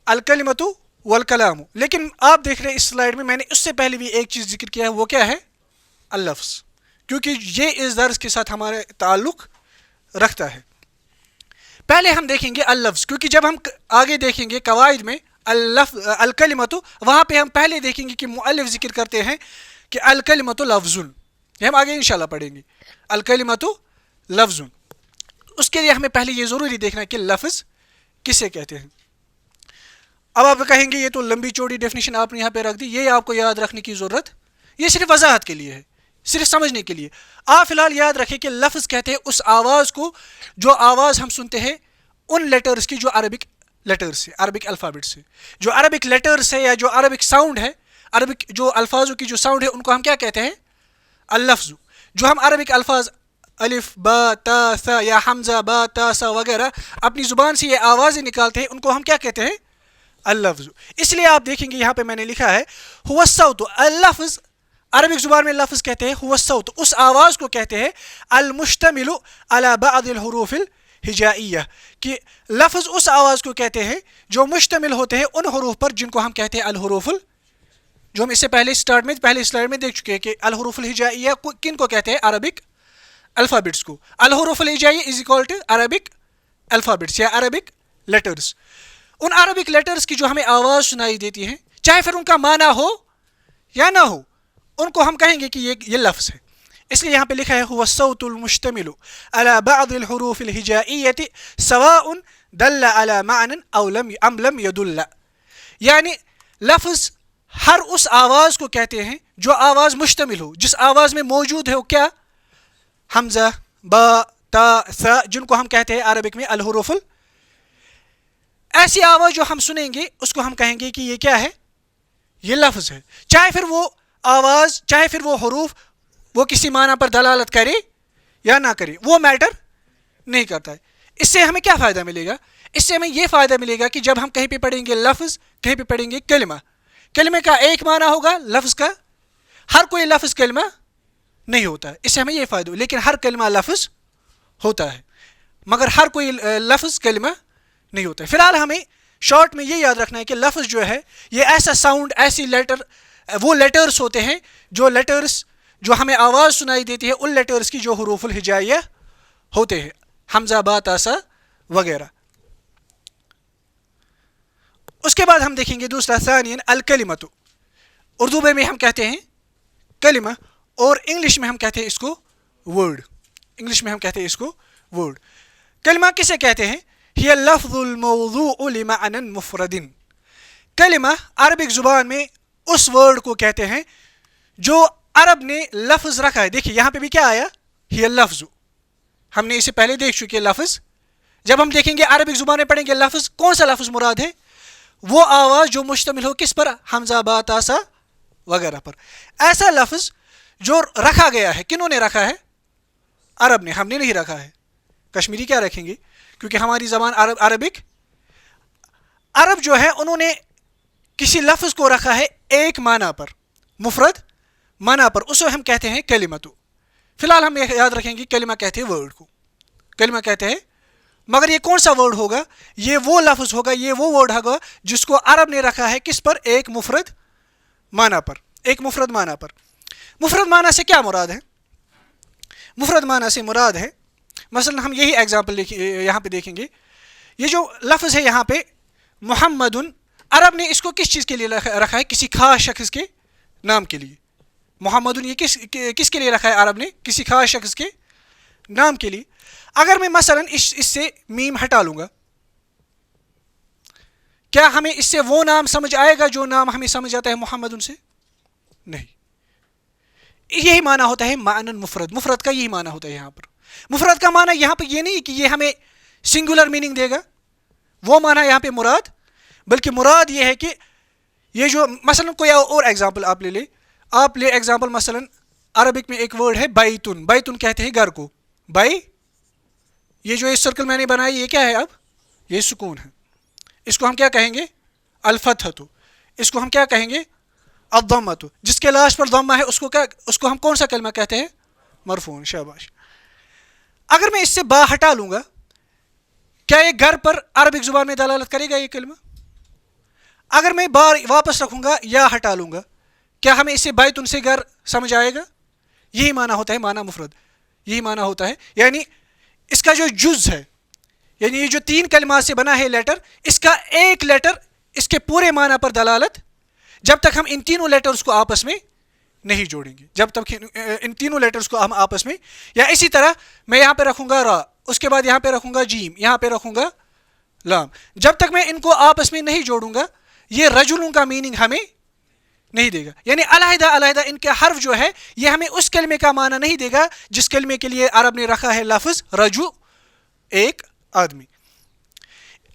الکلمۃ والکلام. لیکن آپ دیکھ رہے ہیں اس سلائیڈ میں نے اس سے پہلے بھی ایک چیز ذکر کیا ہے, وہ کیا ہے؟ اللفظ, کیونکہ یہ اس درس کے ساتھ ہمارے تعلق رکھتا ہے. پہلے ہم دیکھیں گے اللفظ, کیونکہ جب ہم آگے دیکھیں گے قواعد میں الکلمۃ, وہاں پہ ہم پہلے دیکھیں گے کہ مؤلف ذکر کرتے ہیں کہ الکلمۃ لفظ, یہ ہم آگے انشاءاللہ پڑھیں گے. الکلمۃ لفظ, اس کے لیے ہمیں پہلے یہ ضروری دیکھنا ہے کہ لفظ کسے کہتے ہیں. اب آپ کہیں گے یہ تو لمبی چوڑی ڈیفینیشن آپ نے یہاں پہ رکھ دی, یہ آپ کو یاد رکھنے کی ضرورت, یہ صرف وضاحت کے لیے ہے, صرف سمجھنے کے لیے. آپ فی الحال یاد رکھیں کہ لفظ کہتے ہیں اس آواز کو جو آواز ہم سنتے ہیں ان لیٹرز کی جو عربک لیٹرز سے, عربک الفابیٹ سے, جو عربک لیٹرز ہے یا جو عربک ساؤنڈ ہے, عربک جو الفاظوں کی جو ساؤنڈ ہے ان کو ہم کیا کہتے ہیں؟ اللفظ. جو ہم عربک الفاظ الف با تا ثا یا حمزہ با تا سا وغیرہ اپنی زبان سے یہ آوازیں نکالتے ہیں ان کو ہم کیا کہتے ہیں؟ اللفظ. اس لیے آپ دیکھیں گے یہاں پہ میں نے لکھا ہے هو الصوت, اللفظ عربک زبان میں لفظ کہتے ہیں هو الصوت, اس آواز کو کہتے ہیں المشتمل على بعض الحروف الہجائیہ, کہ لفظ اس آواز کو کہتے ہیں جو مشتمل ہوتے ہیں ان حروف پر جن کو ہم کہتے ہیں الحروف جو ہم اس سے پہلے سلائڈ میں دیکھ چکے ہیں کہ الحروف الہجائیہ کن کو کہتے ہیں؟ عربک الفابیٹس کو. الحروف الہجائیہ is equal to Arabic alphabets یا عربک لیٹرز. ان عربک لیٹرز کی جو ہمیں آواز سنائی دیتی ہیں چاہے پھر ان کا معنی ہو یا نہ ہو, ان کو ہم کہیں گے کہ یہ لفظ ہے. اس لیے یہاں پہ لکھا ہے هو الصوت المشتمل على بعض الحروف الهجائية سواء دل على معنى او لم يدل, یعنی لفظ ہر اس آواز کو کہتے ہیں جو آواز مشتمل ہو, جس آواز میں موجود ہے وہ کیا؟ حمزہ, با, تا ث جن کو ہم کہتے ہیں عربک میں الحروف ایسی آواز جو ہم سنیں گے اس کو ہم کہیں گے کہ یہ کیا ہے، یہ لفظ ہے، چاہے پھر وہ آواز، چاہے پھر وہ حروف وہ کسی معنی پر دلالت کرے یا نہ کرے، وہ میٹر نہیں کرتا ہے۔ اس سے ہمیں کیا فائدہ ملے گا؟ اس سے ہمیں یہ فائدہ ملے گا کہ جب ہم کہیں پہ پڑھیں گے لفظ، کہیں پہ پڑھیں گے کلمہ، کلمے کا ایک معنی ہوگا، لفظ کا ہر کوئی لفظ کلمہ نہیں ہوتا ہے، اس سے ہمیں یہ فائدہ ہو، لیکن ہر کلمہ لفظ ہوتا ہے مگر ہر کوئی لفظ کلمہ نہیں ہوتا ہے۔ فی الحال ہمیں شارٹ میں یہ یاد رکھنا ہے کہ لفظ جو ہے یہ ایسا ساؤنڈ، ایسی لیٹر، وہ لیٹرز ہوتے ہیں جو لیٹرز جو ہمیں آواز سنائی دیتی ہے، ان لیٹرز کی جو حروف الہجائیہ ہوتے ہیں، حمزہ با تا سا وغیرہ۔ اس کے بعد ہم دیکھیں گے دوسرا ثانین الکلمۃ، اردو میں ہم کہتے ہیں کلمہ اور انگلش میں ہم کہتے ہیں اس کو ورڈ، انگلش میں ہم کہتے ہیں اس کو ورڈ۔ کلمہ کسے کہتے ہیں؟ ہی اللفظ الموضوع لمعنى مفرد، کلمہ عربک زبان میں اس ورڈ کو کہتے ہیں جو عرب نے لفظ رکھا ہے۔ دیکھیے یہاں پہ بھی کیا آیا، ہی اللفظ، ہم نے اسے پہلے دیکھ چکے لفظ۔ جب ہم دیکھیں گے عربک زبان میں پڑھیں گے لفظ، کون سا لفظ مراد ہے؟ وہ آواز جو مشتمل ہو کس پر؟ حمزہ با تا سا وغیرہ پر، ایسا لفظ جو رکھا گیا ہے۔ کنہوں نے رکھا ہے؟ عرب نے، ہم نے نہیں رکھا ہے۔ کشمیری کیا رکھیں گے؟ کیونکہ ہماری زبان عربک، عرب جو ہے انہوں نے کسی لفظ کو رکھا ہے ایک معنی پر، مفرد معنی پر، اسے ہم کہتے ہیں کلمۃ۔ فی الحال ہم یاد رکھیں گے کلمہ کہتے ہیں ورڈ کو، کلمہ کہتے ہیں، مگر یہ کون سا ورڈ ہوگا؟ یہ وہ لفظ ہوگا، یہ وہ ورڈ ہوگا جس کو عرب نے رکھا ہے کس پر؟ ایک مفرد معنی پر، ایک مفرد معنی پر۔ مفرد معنی سے کیا مراد ہے؟ مفرد معنی سے مراد ہے، مثلا ہم یہی ایگزامپل یہاں پہ دیکھیں گے، یہ جو لفظ ہے یہاں پہ محمد، عرب نے اس کو کس چیز کے لیے رکھا ہے؟ کسی خاص شخص کے نام کے لیے۔ محمد یہ کس کے لیے رکھا ہے عرب نے؟ کسی خاص شخص کے نام کے لیے۔ اگر میں مثلا اس سے میم ہٹا لوں گا، کیا ہمیں اس سے وہ نام سمجھ آئے گا جو نام ہمیں سمجھ آتا ہے محمد ان سے؟ نہیں۔ یہی معنی ہوتا ہے معنی مفرد، مفرد کا یہی معنی ہوتا ہے یہاں پر۔ مفرد کا معنی یہاں پہ یہ نہیں کہ یہ ہمیں سنگولر میننگ دے گا، وہ معنی یہاں پہ مراد، بلکہ مراد یہ ہے کہ یہ جو مثلا کوئی اور ایگزامپل آپ لے لیں، آپ لے ایگزامپل مثلا عربک میں ایک ورڈ ہے بیتن، بیتن کہتے ہیں گھر کو، بائی، یہ جو اس سرکل میں نے بنائی یہ کیا ہے؟ اب یہ سکون ہے، اس کو ہم کیا کہیں گے؟ الفتحۃ، اس کو ہم کیا کہیں گے؟ الضمۃ، جس کے لاسٹ پر ضمہ ہے اس کو ہم کون سا کلمہ کہتے ہیں؟ مرفوع، شاباش۔ اگر میں اس سے با ہٹا لوں گا، کیا یہ گھر پر عربک زبان میں دلالت کرے گا یہ کلمہ؟ اگر میں با واپس رکھوں گا یا ہٹا لوں گا، کیا ہمیں اس سے بیتن سے گھر سمجھ آئے گا؟ یہی معنی ہوتا ہے معنی مفرد، یہی معنی ہوتا ہے، یعنی اس کا جو جز ہے، یعنی یہ جو تین کلمات سے بنا ہے لیٹر، اس کا ایک لیٹر اس کے پورے معنی پر دلالت، جب تک ہم ان تینوں لیٹرز کو آپس میں نہیں جوڑیں گے، جب تک ان تینوں لیٹرز کو ہم آپس میں، یا اسی طرح میں یہاں پہ رکھوں گا را، اس کے بعد یہاں پہ رکھوں گا جیم، یہاں پہ رکھوں گا لام، جب تک میں ان کو آپس میں نہیں جوڑوں گا یہ رجلوں کا میننگ ہمیں نہیں دے گا، یعنی علیحدہ علیحدہ ان کے حرف جو ہے یہ ہمیں اس کلمے کا معنی نہیں دے گا جس کلمے کے لیے عرب نے رکھا ہے لفظ رجو، ایک آدمی۔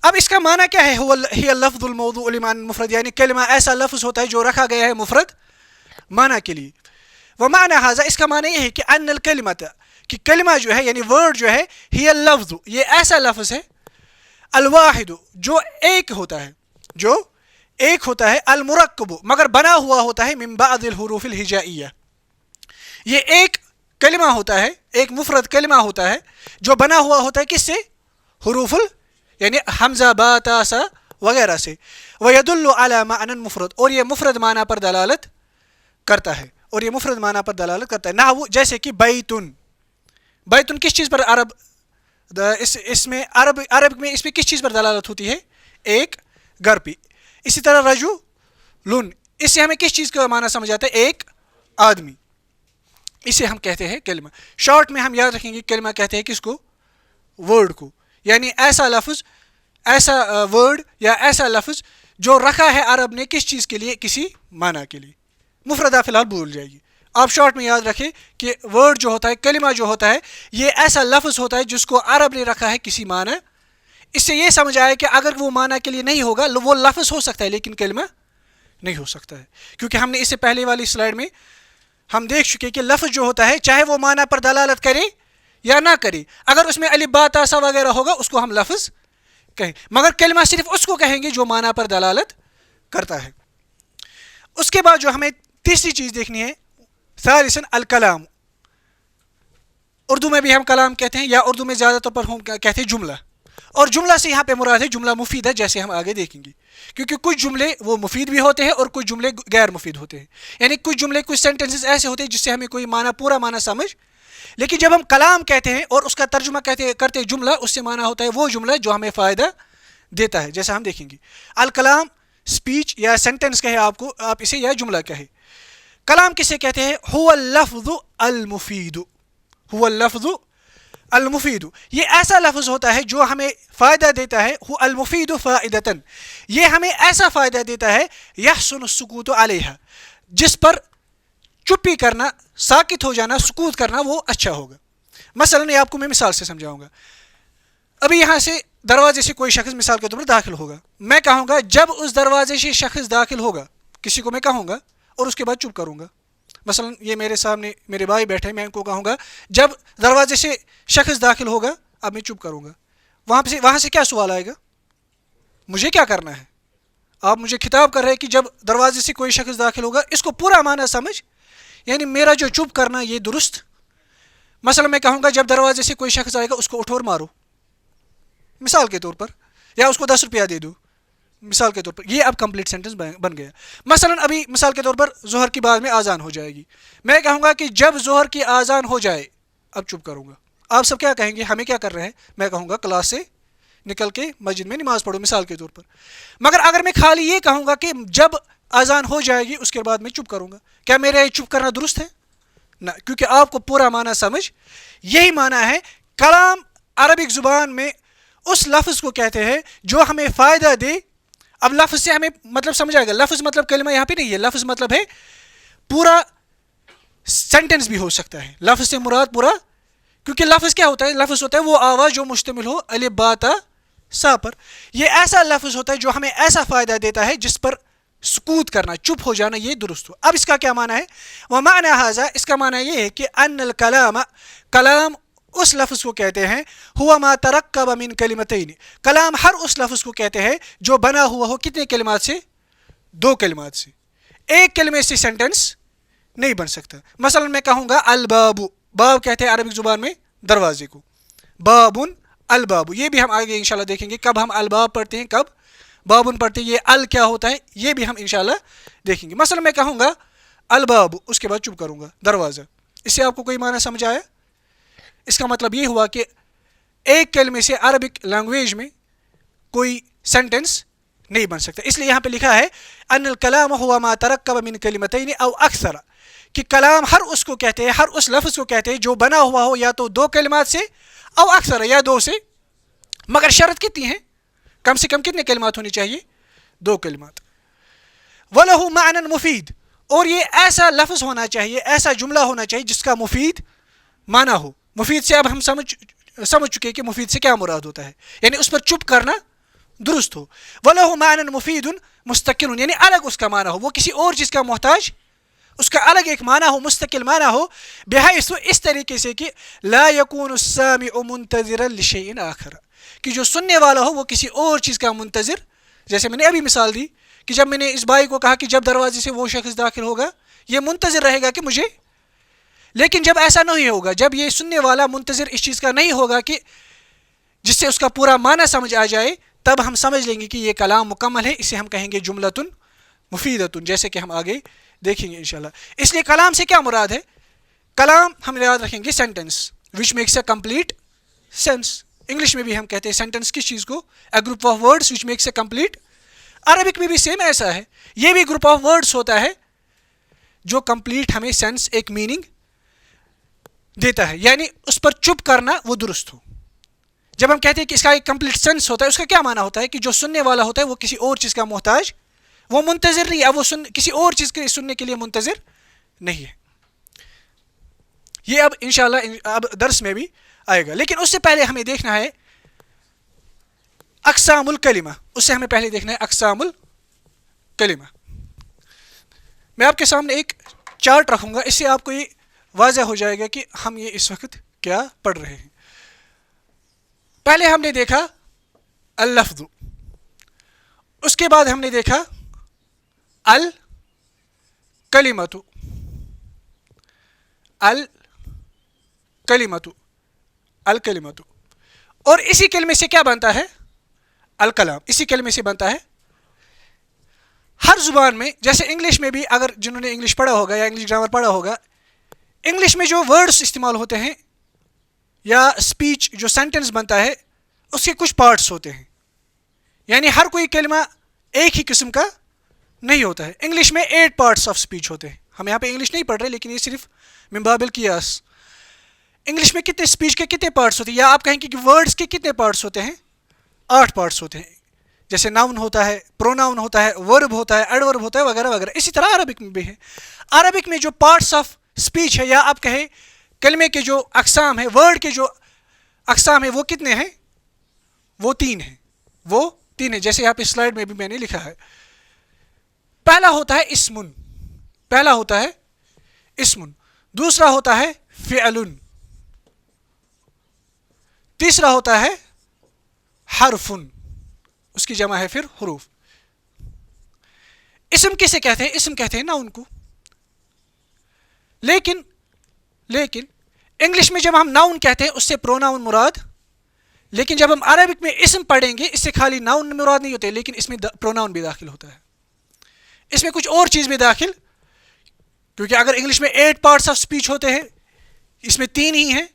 اب اس کا معنی کیا ہے؟ ہی اللفظ الموضوع لمعنى مفرد، یعنی کلمہ ایسا لفظ ہوتا ہے جو رکھا گیا ہے مفرد معنی کے لیے۔ ومعنى هذا، اس کا معنی یہ ہے کہ ان الکلمۃ، کہ کلمہ جو ہے یعنی ورڈ جو ہے، ہی اللفظ، یہ ایسا لفظ ہے، الواحد، جو ایک ہوتا ہے، جو ایک ہوتا ہے، المرکب، مگر بنا ہوا ہوتا ہے، من بعض الحروف الہجائیہ، یہ ایک کلمہ ہوتا ہے، ایک مفرد کلمہ ہوتا ہے جو بنا ہوا ہوتا ہے کس سے؟ حروف یعنی حمزہ با تا سا وغیرہ سے۔ ویدل علی معنی مفرد، اور یہ مفرد معنی پر دلالت کرتا ہے، اور یہ مفرد معنی پر دلالت کرتا ہے، نحو جیسے کہ بیتن، بیتن کس چیز پر اس میں عرب میں اس میں کس چیز پر دلالت ہوتی ہے؟ ایک گھر پہ۔ اسی طرح رجولن، اس سے ہمیں کس چیز کا معنی سمجھ آتا ہے؟ ایک آدمی، اسے ہم کہتے ہیں کلمہ۔ شارٹ میں ہم یاد رکھیں گے کلمہ کہتے ہیں کس کو؟ ورڈ کو، یعنی ایسا لفظ، ایسا ورڈ یا ایسا لفظ جو رکھا ہے عرب نے کس چیز کے لیے؟ کسی معنی کے لیے۔ مفردہ فی الحال بھول جائیے، آپ شارٹ میں یاد رکھیں کہ ورڈ جو ہوتا ہے، کلمہ جو ہوتا ہے، یہ ایسا لفظ ہوتا ہے جس کو عرب نے رکھا ہے کسی معنی. اس سے یہ سمجھ آیا کہ اگر وہ معنی کے لیے نہیں ہوگا، وہ لفظ ہو سکتا ہے لیکن کلمہ نہیں ہو سکتا ہے. کیونکہ ہم نے اس سے پہلے والی سلائیڈ میں ہم دیکھ چکے کہ لفظ جو ہوتا ہے چاہے وہ معنی پر دلالت کرے یا نہ کرے، اگر اس میں الف با تا سا وغیرہ ہوگا اس کو ہم لفظ کہیں، مگر کلمہ صرف اس کو کہیں گے جو معنی پر دلالت کرتا ہے. اس کے بعد جو ہمیں تیسری چیز دیکھنی ہے، ثالثاً الکلام. اردو میں بھی ہم کلام کہتے ہیں، یا اردو میں زیادہ طور پر ہم کہتے ہیں جملہ. اور جملہ سے یہاں پہ مراد ہے جملہ مفید ہے، جیسے ہم آگے دیکھیں گے. کیونکہ کچھ جملے وہ مفید بھی ہوتے ہیں اور کچھ جملے غیر مفید ہوتے ہیں. یعنی کچھ جملے، کچھ سینٹنسز ایسے ہوتے ہیں جس سے ہمیں کوئی معنی، پورا معنی سمجھ. لیکن جب ہم کلام کہتے ہیں اور اس کا ترجمہ کرتے ہیں جملہ، اس سے معنی ہوتا ہے وہ جملہ جو ہمیں فائدہ دیتا ہے، جیسا ہم دیکھیں گے. الکلام اسپیچ یا سینٹنس کہے آپ اسے، یا جملہ کہے. کلام کسے کہتے ہیں؟ هو اللفظ المفید. هو اللفظ المفید، یہ ایسا لفظ ہوتا ہے جو ہمیں فائدہ دیتا ہے. هو المفید فائدۃ، یہ ہمیں ایسا فائدہ دیتا ہے. یحسن السکوت علیہ، جس پر چپی کرنا، ساکت ہو جانا، سکوت کرنا وہ اچھا ہوگا. مثلا یہ آپ کو میں مثال سے سمجھاؤں گا. ابھی یہاں سے دروازے سے کوئی شخص مثال کے طور پر داخل ہوگا، میں کہوں گا جب اس دروازے سے شخص داخل ہوگا، کسی کو میں کہوں گا اور اس کے بعد چپ کروں گا. مثلا یہ میرے سامنے میرے بھائی بیٹھے، میں ان کو کہوں گا جب دروازے سے شخص داخل ہوگا، اب میں چپ کروں گا. وہاں سے کیا سوال آئے گا؟ مجھے کیا کرنا ہے؟ آپ مجھے خطاب کر رہے ہیں کہ جب دروازے سے کوئی شخص داخل ہوگا، اس کو پورا معنی سمجھ. یعنی میرا جو چپ کرنا یہ درست. مثلا میں کہوں گا جب دروازے سے کوئی شخص آئے گا اس کو اٹھو اور مارو، مثال کے طور پر، یا اس کو 10 روپیہ دے دو، مثال کے طور پر. یہ اب کمپلیٹ سینٹنس بن گیا. مثلا ابھی مثال کے طور پر ظہر کی بعد میں آزان ہو جائے گی، میں کہوں گا کہ جب ظہر کی آزان ہو جائے، اب چپ کروں گا. آپ سب کیا کہیں گے؟ ہمیں کیا کر رہے ہیں؟ میں کہوں گا کلاس سے نکل کے مسجد میں نماز پڑھو، مثال کے طور پر. مگر اگر میں خالی یہ کہوں گا کہ جب آزان ہو جائے گی اس کے بعد میں چپ کروں گا، کیا میرا یہ چپ کرنا درست ہے؟ نہ، کیونکہ آپ کو پورا معنی سمجھ. یہی معنی ہے کلام عربک زبان میں اس لفظ کو کہتے ہیں جو ہمیں فائدہ دے. اب لفظ سے ہمیں مطلب سمجھ آئے گا. لفظ مطلب کلمہ یہاں پہ نہیں ہے، لفظ مطلب ہے پورا سینٹنس بھی ہو سکتا ہے. لفظ سے مراد پورا، کیونکہ لفظ کیا ہوتا ہے؟ لفظ ہوتا ہے وہ آواز جو مشتمل ہو الف با تا سا پر. یہ ایسا لفظ ہوتا ہے جو ہمیں ایسا فائدہ دیتا ہے جس پر سکوت کرنا، چپ ہو جانا، یہ درست ہو. اب اس کا کیا معنی ہے؟ ومعنی ھذا، اس کا معنی یہ ہے کہ ان الکلام، کلام اس لفظ کو کہتے ہیں، ہوا ما ترکب من کلمتین، کلام ہر اس لفظ کو کہتے ہیں جو بنا ہوا ہو کتنے کلمات سے؟ 2 کلمات سے. ایک کلمے سے سینٹنس نہیں بن سکتا. مثلا میں کہوں گا الباب، باب کہتے ہیں عربک زبان میں دروازے کو، بابن الباب. یہ بھی ہم آگے انشاءاللہ دیکھیں گے کب ہم الباب پڑھتے ہیں، کب بابن پڑھتے ہیں. یہ ال کیا ہوتا ہے یہ بھی ہم انشاءاللہ دیکھیں گے. مثلا میں کہوں گا الباب، اس کے بعد چپ کروں گا، دروازہ. اس سے آپ کو کوئی معنی سمجھ آیا؟ اس کا مطلب یہ ہوا کہ ایک کلمے سے عربک لینگویج میں کوئی سینٹنس نہیں بن سکتا. اس لیے یہاں پہ لکھا ہے ان الکلام ہوا ما ترکب من کلمتین او اکثر، کہ کلام ہر اس کو کہتے ہیں، ہر اس لفظ کو کہتے ہیں جو بنا ہوا ہو یا تو 2 کلمات سے او اکثر یا 2 سے. مگر شرط کتنی ہے؟ کم سے کم کتنے کلمات ہونی چاہیے؟ 2 کلمات. وَلَهُ مَعْنًا مفید، اور یہ ایسا لفظ ہونا چاہیے، ایسا جملہ ہونا چاہیے جس کا مفید معنی ہو. مفید سے اب ہم سمجھ چکے کہ مفید سے کیا مراد ہوتا ہے، یعنی اس پر چپ کرنا درست ہو. وَلَهُ مَعْنًا مفید مستقل، یعنی الگ اس کا معنی ہو، وہ کسی اور چیز کا محتاج، اس کا الگ ایک معنی ہو، مستقل معنی ہو. بحیث، اس طریقے سے کہ لا يكون السامع منتظرا لشيء آخر، کہ جو سننے والا ہو وہ کسی اور چیز کا منتظر. جیسے میں نے ابھی مثال دی کہ جب میں نے اس بھائی کو کہا کہ جب دروازے سے وہ شخص داخل ہوگا، یہ منتظر رہے گا کہ مجھے. لیکن جب ایسا نہیں ہوگا، جب یہ سننے والا منتظر اس چیز کا نہیں ہوگا کہ جس سے اس کا پورا معنی سمجھ آ جائے، تب ہم سمجھ لیں گے کہ یہ کلام مکمل ہے. اسے ہم کہیں گے جملۃ مفیدۃ، جیسے کہ ہم آگے دیکھیں گے انشاءاللہ. اس لیے کلام سے کیا مراد ہے؟ کلام ہم یاد رکھیں گے sentence which makes a complete sense. English میں بھی ہم کہتے ہیں سینٹنس کس چیز کو؟ A group of words which makes a complete. Arabic میں بھی سیم ایسا ہے، یہ بھی گروپ آف ورڈس ہوتا ہے جو کمپلیٹ ہمیں سینس، ایک میننگ دیتا ہے. یعنی اس پر چپ کرنا وہ درست ہو. جب ہم کہتے ہیں کہ اس کا ایک کمپلیٹ سینس ہوتا ہے، اس کا کیا معنی ہوتا ہے؟ کہ جو سننے والا ہوتا ہے وہ کسی اور چیز کا محتاج، وہ منتظر نہیں ہے، وہ کسی اور چیز کے سننے کے لیے منتظر نہیں ہے. یہ اب انشاءاللہ اب درس میں بھی آئے گا. لیکن اس سے پہلے ہمیں دیکھنا ہے اقسام الکلمہ. اس سے ہمیں پہلے دیکھنا ہے اقسام الکلمہ. میں آپ کے سامنے ایک چارٹ رکھوں گا, اس سے آپ کو یہ واضح ہو جائے گا کہ ہم یہ اس وقت کیا پڑھ رہے ہیں. پہلے ہم نے دیکھا اللفظ, اس کے بعد ہم نے دیکھا الکلمۃ, الکلمۃ, الکلمۃ, اور اسی کلمے سے کیا بنتا ہے؟ الکلام. اسی کلمے سے بنتا ہے. ہر زبان میں, جیسے انگلش میں بھی, اگر جنہوں نے انگلش پڑھا ہوگا یا انگلش گرامر پڑھا ہوگا, انگلش میں جو ورڈز استعمال ہوتے ہیں یا اسپیچ جو سینٹنس بنتا ہے اس کے کچھ پارٹس ہوتے ہیں. یعنی ہر کوئی کلمہ ایک ہی قسم کا نہیں ہوتا ہے. انگلش میں 8 پارٹس آف اسپیچ ہوتے ہیں. ہم یہاں پہ انگلش نہیں پڑھ رہے, لیکن یہ صرف من باب القیاس. انگلش میں کتنے اسپیچ کے کتنے پارٹس ہوتے ہیں, یا آپ کہیں کہ ورڈز کے کتنے پارٹس ہوتے ہیں؟ 8 پارٹس ہوتے ہیں. جیسے ناؤن ہوتا ہے, پروناؤن ہوتا ہے, ورب ہوتا ہے, ایڈورب ہوتا ہے, وغیرہ وغیرہ. اسی طرح عربک میں بھی ہے. عربک میں جو پارٹس آف اسپیچ ہے, یا آپ کہیں کلمے کے جو اقسام ہیں, ورڈ کے جو اقسام ہیں, وہ کتنے ہیں؟ وہ 3 ہیں. وہ 3 ہیں, جیسے یہاں پہ سلائڈ میں بھی میں نے لکھا ہے. پہلا ہوتا ہے اسمن, پہلا ہوتا ہے اسمن. دوسرا ہوتا ہے فعلن. تیسرا ہوتا ہے حرفن, اس کی جمع ہے پھر حروف. اسم کسے کہتے ہیں؟ اسم کہتے ہیں ناؤن کو. لیکن انگلش میں جب ہم ناؤن کہتے ہیں اس سے پروناؤن مراد, لیکن جب ہم عربک میں اسم پڑھیں گے اس سے خالی ناؤن مراد نہیں ہوتے, لیکن اس میں پروناؤن بھی داخل ہوتا ہے. اس میں کچھ اور چیز بھی داخل, کیونکہ اگر انگلش میں 8 پارٹس آف اسپیچ ہوتے ہیں, اس میں 3 ہی ہیں,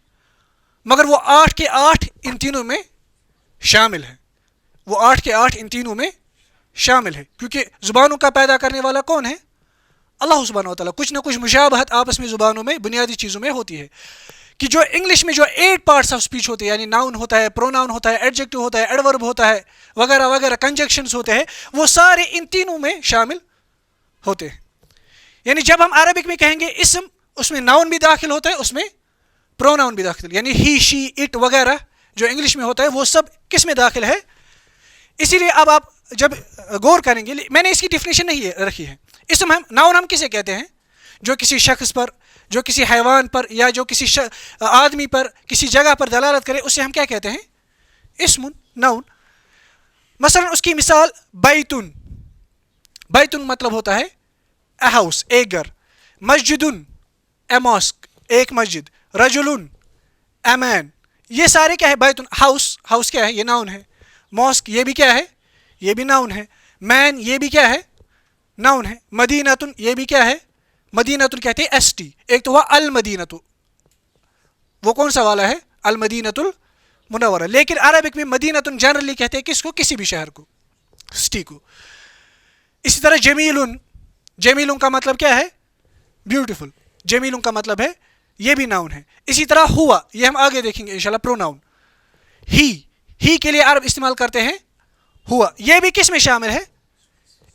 مگر وہ 8 کے 8 ان تینوں میں شامل ہیں. وہ 8 کے 8 ان تینوں میں شامل ہے, کیونکہ زبانوں کا پیدا کرنے والا کون ہے؟ اللہ سبحانہ و تعالیٰ. کچھ نہ کچھ مشابہت آپس میں زبانوں میں بنیادی چیزوں میں ہوتی ہے, کہ جو انگلش میں جو 8 پارٹس آف اسپیچ ہوتے ہیں, یعنی ناؤن ہوتا ہے, پروناؤن ہوتا ہے, ایڈجیکٹو ہوتا ہے, ایڈورب ہوتا ہے, وغیرہ وغیرہ, کنجنکشنز ہوتے ہیں, وہ سارے ان تینوں میں شامل ہوتے ہیں. یعنی جب ہم عربک میں کہیں گے اسم, اس میں ناؤن بھی داخل ہوتا ہے, اس میں پروناؤن بھی داخل, یعنی ہی, شی, اٹ وغیرہ جو انگلش میں ہوتا ہے وہ سب کس میں داخل ہے. اسی لیے اب آپ جب غور کریں گے, میں نے اس کی ڈیفینیشن نہیں رکھی ہے. اسم ہم, ناؤن ہم کسے کہتے ہیں؟ جو کسی شخص پر, جو کسی حیوان پر, یا جو کسی آدمی پر, کسی جگہ پر دلالت کرے, اسے ہم کیا کہتے ہیں؟ اسم, ناؤن. مثلا اس کی مثال بیتن. بیتن مطلب ہوتا ہے اے ہاؤس, ایک گھر. مسجدن, اے ماسک, ایک مسجد. رجلن, اے مین. یہ سارے کیا ہے؟ بیتن. ہاؤس, ہاؤس کیا ہے؟ یہ ناؤن ہے. ماسک, یہ بھی کیا ہے؟ یہ بھی ناؤن ہے. مین, یہ بھی کیا ہے؟ ناؤن ہے. مدینتن, یہ بھی کیا ہے؟ مدینتن کہتے ہیں ایس ٹی. ایک تو ہوا المدینۃ, وہ کون سا والا ہے؟ المدینۃ المنورہ. لیکن عربک میں مدینتن جنرلی کہتے ہیں کس کو؟ کسی بھی شہر کو, سٹی کو. اسی طرح جمیلن, جمیلن کا مطلب کیا ہے؟ بیوٹیفل. جمیلن کا مطلب ہے, یہ بھی ناؤن ہے. اسی طرح ہوا, یہ ہم آگے دیکھیں گے انشاءاللہ, پروناؤن. ہی کے لیے عرب استعمال کرتے ہیں ہوا, یہ بھی کس میں شامل ہے؟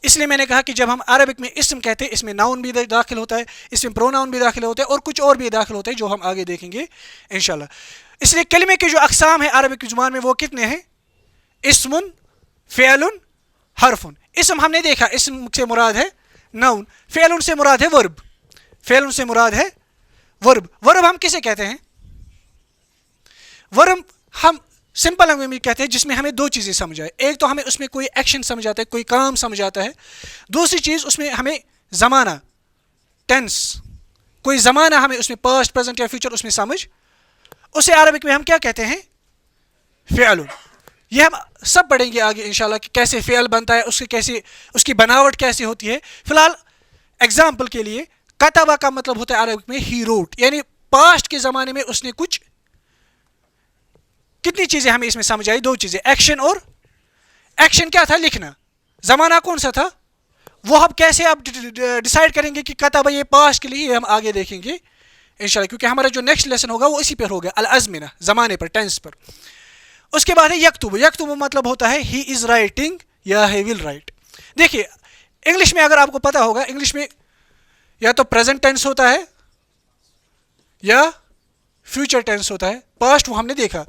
اس لیے میں نے کہا کہ جب ہم عربک میں اسم کہتے ہیں, اس میں ناؤن بھی داخل ہوتا ہے, اس میں پروناؤن بھی داخل ہوتا ہے, اور کچھ اور بھی داخل ہوتے ہیں جو ہم آگے دیکھیں گے انشاءاللہ. اس لیے کلمے کے جو اقسام ہیں عربک کی زبان میں وہ کتنے ہیں؟ اسمن, فعلن, حرفن. اسم ہم نے دیکھا, اسم سے مراد ہے ناؤن. فعلن سے مراد ہے ورب, فعلن سے مراد ہے ورب. ورب ہم کسے کہتے ہیں؟ ورب ہم سمپل لینگویج میں کہتے ہیں جس میں ہمیں 2 چیزیں سمجھ آئے. ایک تو ہمیں اس میں کوئی ایکشن سمجھ آتا ہے, کوئی کام سمجھ آتا ہے. دوسری چیز اس میں ہمیں زمانہ, ٹینس, کوئی زمانہ ہمیں اس میں پاسٹ, پریزنٹ یا فیوچر اس میں سمجھ. اسے عربک میں ہم کیا کہتے ہیں؟ فعل. یہ ہم سب پڑھیں گے آگے انشاءاللہ کہ کیسے فعل بنتا ہے, اس کی بناوٹ کیسی ہوتی ہے. فی الحال ایگزامپل کے لیے کتبہ کا مطلب ہوتا ہے عربک میں ہی روٹ, یعنی پاسٹ کے زمانے میں اس نے کچھ, کتنی چیزیں ہمیں اس میں سمجھ آئی؟ 2 چیزیں, ایکشن اور ایکشن کیا تھا؟ لکھنا. زمانہ کون سا تھا؟ وہ ہم کیسے آپ ڈیسائیڈ کریں گے کہ کتبہ یہ پاسٹ کے لیے, ہم آگے دیکھیں گے انشاءاللہ, کیونکہ ہمارا جو نیکسٹ لیسن ہوگا وہ اسی پر ہوگا, الازمنہ, زمانے پر, ٹینس پر. اس کے بعد ہے یکتب. یکتب مطلب ہوتا ہے ہی از رائٹنگ یا ہی ول رائٹ. دیکھیے انگلش میں اگر آپ کو پتا ہوگا, انگلش میں یا تو پریزنٹ ٹینس ہوتا ہے یا فیوچر ٹینس ہوتا ہے، پاسٹ وہ ہم نے دیکھا،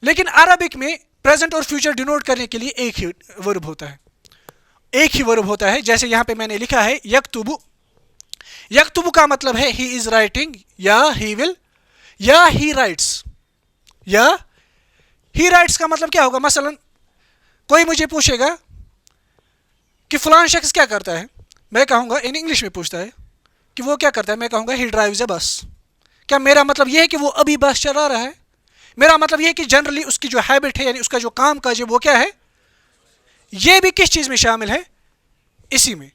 لیکن عربک میں پریزنٹ اور فیوچر ڈینوٹ کرنے کے لیے ایک ہی ورب ہوتا ہے، ایک ہی ورب ہوتا ہے. جیسے یہاں پہ میں نے لکھا ہے یکتب. یکتب کا مطلب ہے ہی از رائٹنگ، یا ہی ول، یا ہی رائٹس. یا ہی رائٹس کا مطلب کیا ہوگا؟ مثلا کوئی مجھے پوچھے گا کہ فلان شخص کیا کرتا ہے، میں کہوں گا، ان انگلش میں پوچھتا ہے کہ وہ کیا کرتا ہے، میں کہوں گا ہی ڈرائیوز اے بس. کیا میرا مطلب یہ ہے کہ وہ ابھی بس چلا رہا ہے؟ میرا مطلب یہ ہے کہ جنرلی اس کی جو ہیبٹ ہے، یعنی اس کا جو کام کاج ہے، وہ کیا ہے؟ یہ بھی کس چیز میں شامل ہے؟ اسی میں،